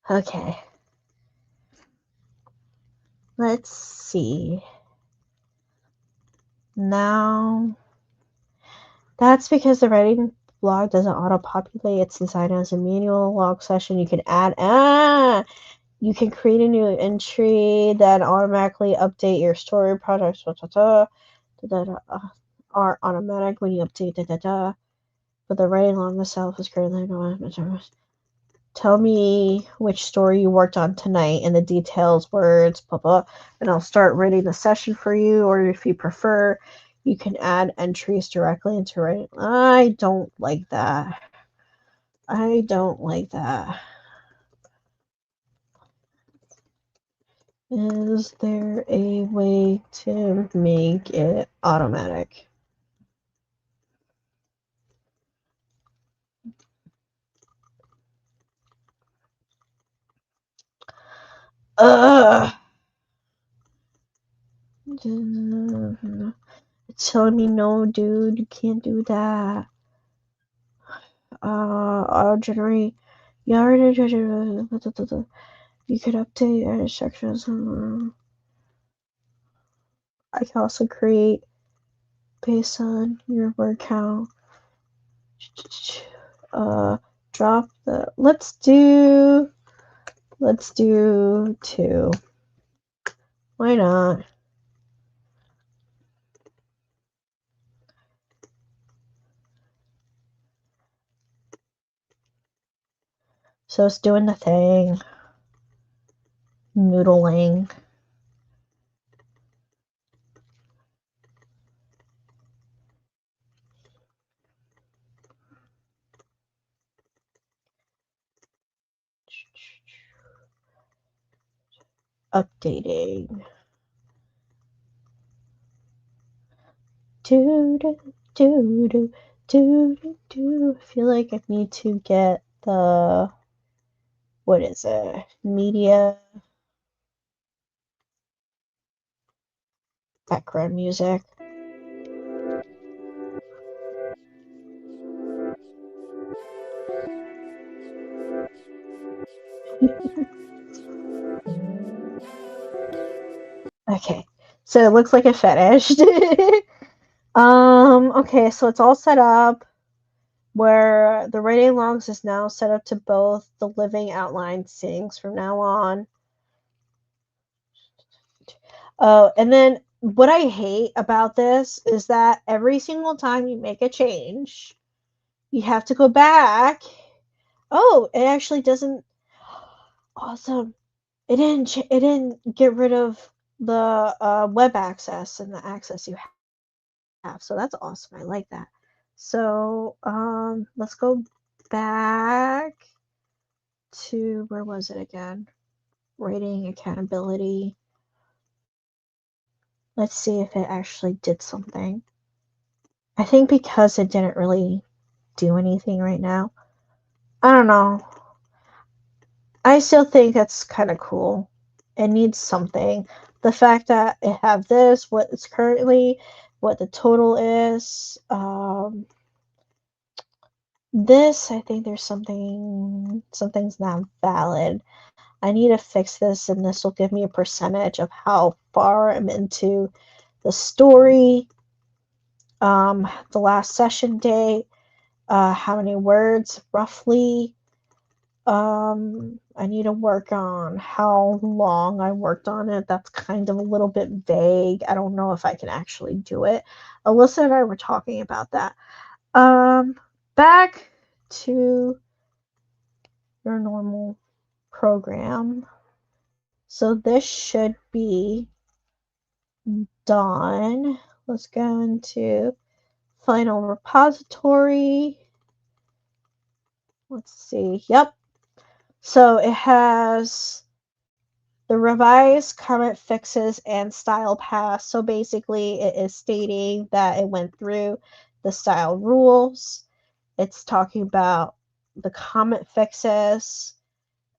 Okay. Let's see. Now, that's because the writing blog doesn't auto-populate. It's designed as a manual log session. You can add, you can create a new entry that automatically update your story projects, are automatic when you update, but the writing log itself is currently no. Tell me which story you worked on tonight and the details, words, blah, blah, and I'll start writing the session for you, or if you prefer, you can add entries directly into writing. I don't like that. I don't like that. Is there a way to make it automatic? Ugh. It's telling me no, dude, you can't do that. Auto generate. You already you could update edit sections. I can also create based on your word count. Drop the. Let's do 2. Why not? So it's doing the thing. Noodling. Updating. I feel like I need to get the, what is it? Media background music. Okay, so it looks like it finished. Okay, so it's all set up where the writing logs is now set up to both the living outline scenes from now on. Oh, and then what I hate about this is that every single time you make a change, you have to go back. Oh, it actually doesn't. Awesome. It didn't get rid of the web access and the access you have. So that's awesome. I like that. So let's go back to, where was it again? Rating accountability. Let's see if it actually did something. I think because it didn't really do anything right now. I don't know. I still think that's kind of cool. It needs something. The fact that it have this, what it's currently, what the total is. This, I think there's something's not valid. I need to fix this, and this will give me a percentage of how far I'm into the story. the last session date, how many words roughly. I need to work on how long I worked on it. That's kind of a little bit vague. I don't know if I can actually do it. Alyssa and I were talking about that. Back to your normal program. So this should be done. Let's go into final repository. Let's see. Yep. So it has the revised comment fixes and style pass. So basically, it is stating that it went through the style rules. It's talking about the comment fixes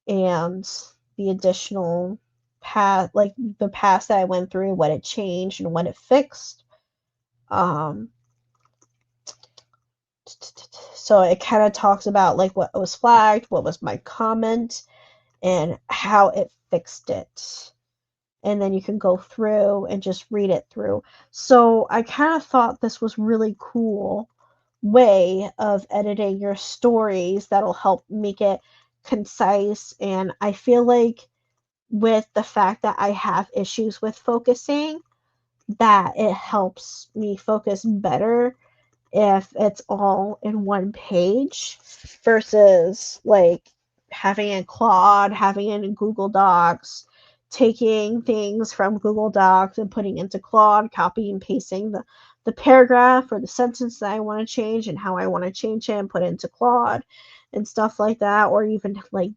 and the additional path, like the pass that I went through, what it changed and what it fixed. So it kind of talks about like what was flagged, what was my comment, and how it fixed it. And then you can go through and just read it through. So I kind of thought this was really cool way of editing your stories that'll help make it concise. And I feel like with the fact that I have issues with focusing, that it helps me focus better if it's all in one page versus like having it in Claude, having it in Google Docs, taking things from Google Docs and putting into Claude, copying and pasting the paragraph or the sentence that I want to change and how I want to change it and put it into Claude and stuff like that. Or even like,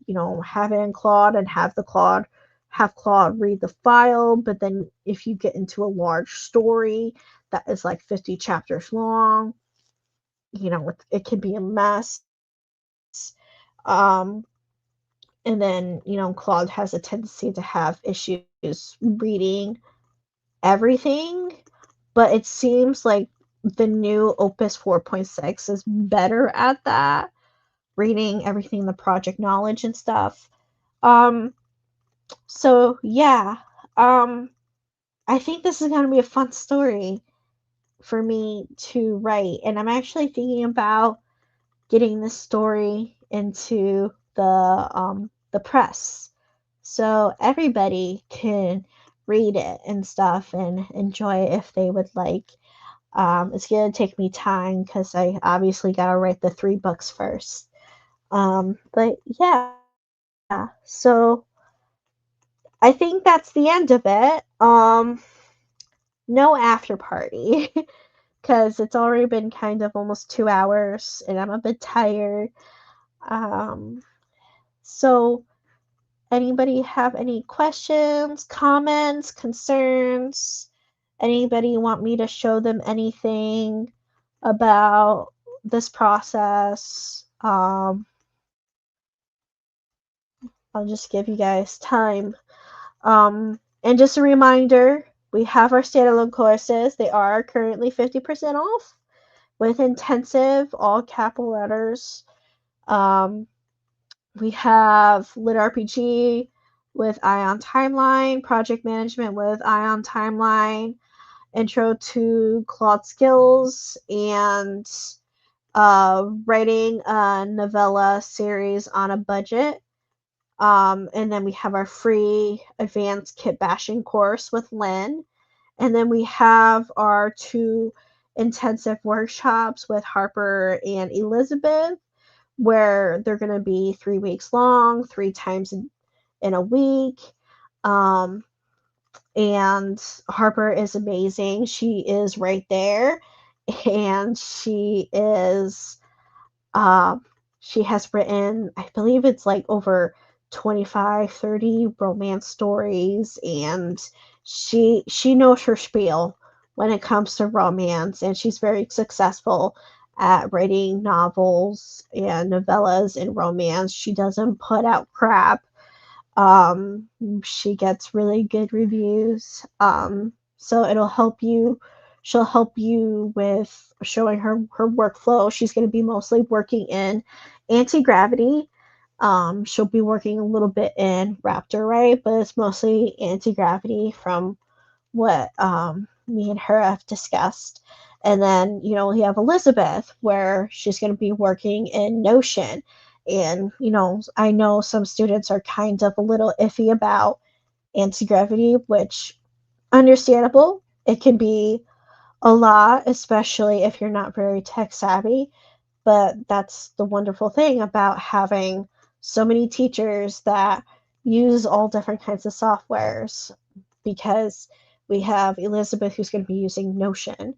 have it in Claude and have Claude read the file. But then if you get into a large story that is like 50 chapters long, it can be a mess. Um, and then, Claude has a tendency to have issues reading everything, but it seems like the new Opus 4.6 is better at that, reading everything, the project knowledge and stuff. So yeah, I think this is going to be a fun story for me to write, and I'm actually thinking about getting this story into the press so everybody can read it and stuff and enjoy it if they would like. It's gonna take me time because I obviously gotta write the 3 books first. But yeah, so I think that's the end of it. No after party because it's already been kind of almost 2 hours and I'm a bit tired. Um, so anybody have any questions, comments, concerns? Anybody want me to show them anything about this process? I'll just give you guys time. And just a reminder, we have our standalone courses. They are currently 50% off with intensive, all capital letters. We have Lit RPG with Ion Timeline, Project Management with Ion Timeline, Intro to Claude Skills, and writing a novella series on a budget. And then we have our free advanced kit bashing course with Lynn. And then we have our 2 intensive workshops with Harper and Elizabeth, where they're going to be 3 weeks long, 3 times in a week. And Harper is amazing. She is right there, and she is she has written, I believe it's like over 25, 30 romance stories, and she knows her spiel when it comes to romance, and she's very successful at writing novels and novellas and romance. She doesn't put out crap. She gets really good reviews. So it'll help you. She'll help you with showing her workflow. She's going to be mostly working in anti-gravity. She'll be working a little bit in Raptor, right? But it's mostly anti-gravity from what me and her have discussed. And then, you know, you have Elizabeth, where she's going to be working in Notion. And, you know, I know some students are kind of a little iffy about anti-gravity, which understandable. It can be a lot, especially if you're not very tech savvy. But that's the wonderful thing about having so many teachers that use all different kinds of softwares, because we have Elizabeth, who's going to be using Notion,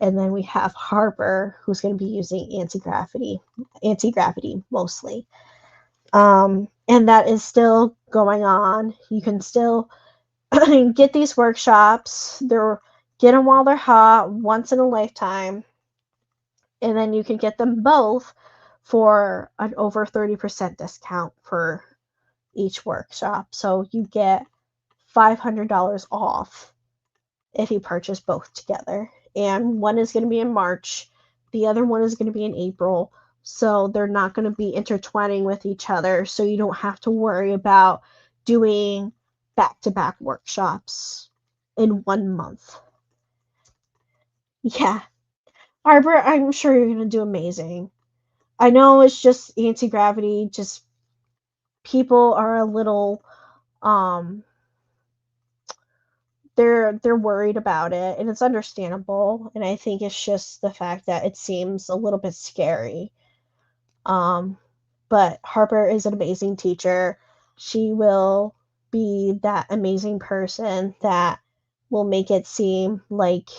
and then we have Harper, who's going to be using anti-gravity mostly. And that is still going on. You can still get these workshops. Get them while they're hot, once in a lifetime, and then you can get them both for an over 30% discount for each workshop. So you get $500 off if you purchase both together. And one is going to be in March, the other one is going to be in April. So they're not going to be intertwining with each other. So you don't have to worry about doing back-to-back workshops in 1 month. Yeah. Harper, I'm sure you're going to do amazing. I know it's just anti-gravity, just people are a little, they're worried about it, and it's understandable, and I think it's just the fact that it seems a little bit scary. But Harper is an amazing teacher. She will be that amazing person that will make it seem like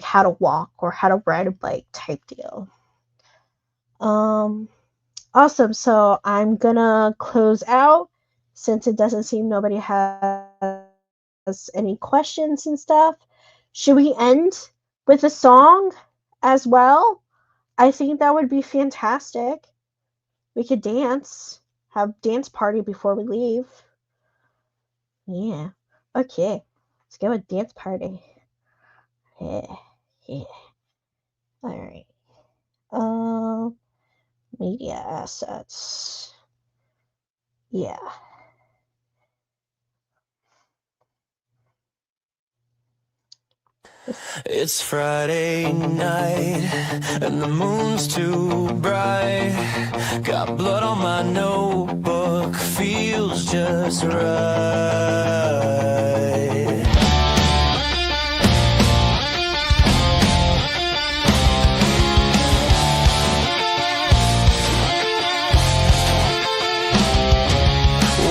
how to walk or how to ride a bike type deal. Awesome. So I'm gonna close out, since it doesn't seem nobody has any questions and stuff. Should we end with a song as well? I think that would be fantastic. We could dance, have dance party before we leave. Yeah. Okay. Let's go with dance party. Yeah. All right. Media assets. Yeah. It's Friday night and the moon's too bright. Got blood on my notebook, feels just right.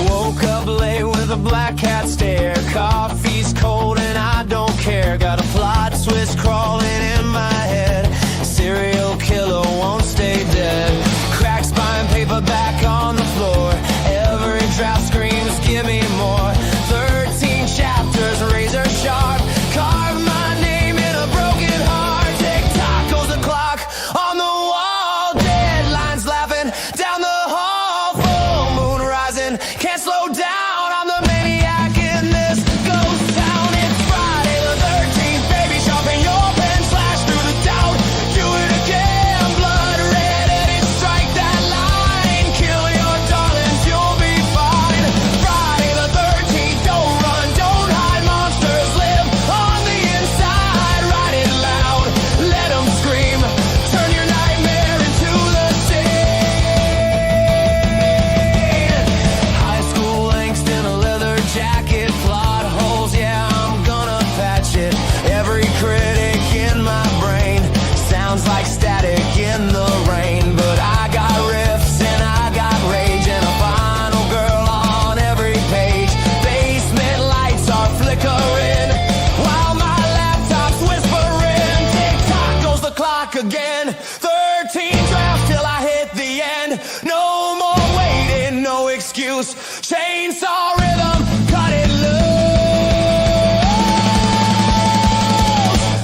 Woke up late with a black cat stare. Coffee's cold and I don't care. Got a plot twist crawling in my head. Serial killer won't stay dead. Cracked spine, paperback on the floor. Every draft screams, give me more. 13 chapters, razor sharp. Carve my name in a broken heart. Tick tock goes the clock on the wall. Deadlines laughing down the hall. Full moon rising, can't slow down. I'm the maniac in this ghost town. It's Friday the 13th, baby, sharpen your pen, slash through the doubt. Do it again, blood red, and it strike that line. Kill your darlings, you'll be fine. Friday the 13th, don't run, don't hide. Monsters live on the inside. Write it loud, let them scream. Turn your nightmare into the scene. High school angst in a leather jacket. Plot holes, yeah, I'm gonna patch it. Every critic in my brain sounds like static in the rain. But I got riffs and I got rage, and a final girl on every page. Basement lights are flickering while my laptop's whispering. Tick tock goes the clock again. 13 drafts till I hit the end. No more waiting, no excuse. Chainsaw rhythm, cut it loose.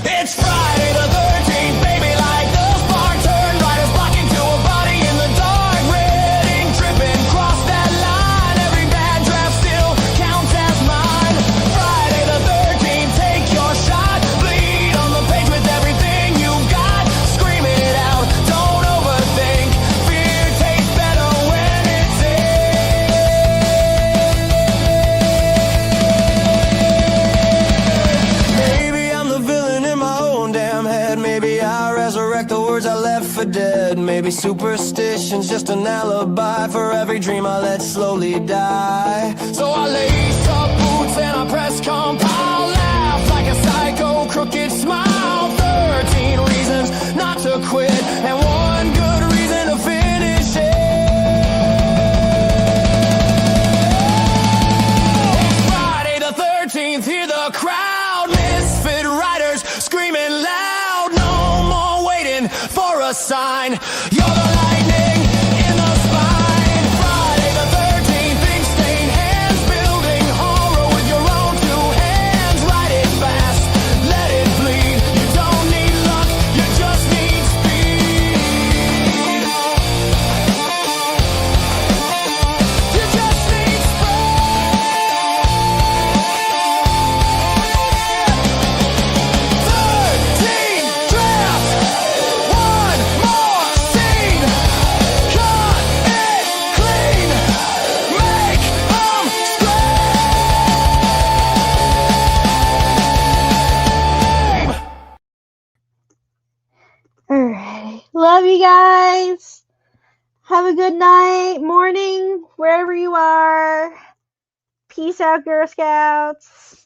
It's Friday the 13th, baby, like the spark. Turn writers blocking to a body in the dark. Red ink dripping, cross that line. Every bad draft still counts as mine. Friday the 13th, take your shot. Bleed on the page with everything you got. Scream it out, don't overthink. Fear tastes better when it's in. maybe superstition's just an alibi for every dream I let slowly die. So I lace up boots and I press compile, laugh like a psycho, crooked smile. 13 reasons not to quit and one good reason to finish it. It's Friday the 13th, hear the crowd, misfit riders screaming loud. No more waiting for a sign. You're the lightning in the spine. Friday the 13th, ink stained hands building horror with your own two hands. Write it fast, let it bleed. You don't need luck, you just need speed. You just need speed. 13 drafts, one more scene. Cut it clean, make 'em scream. Alrighty. Love you guys. Have a good night, morning, wherever you are. Peace out, Girl Scouts.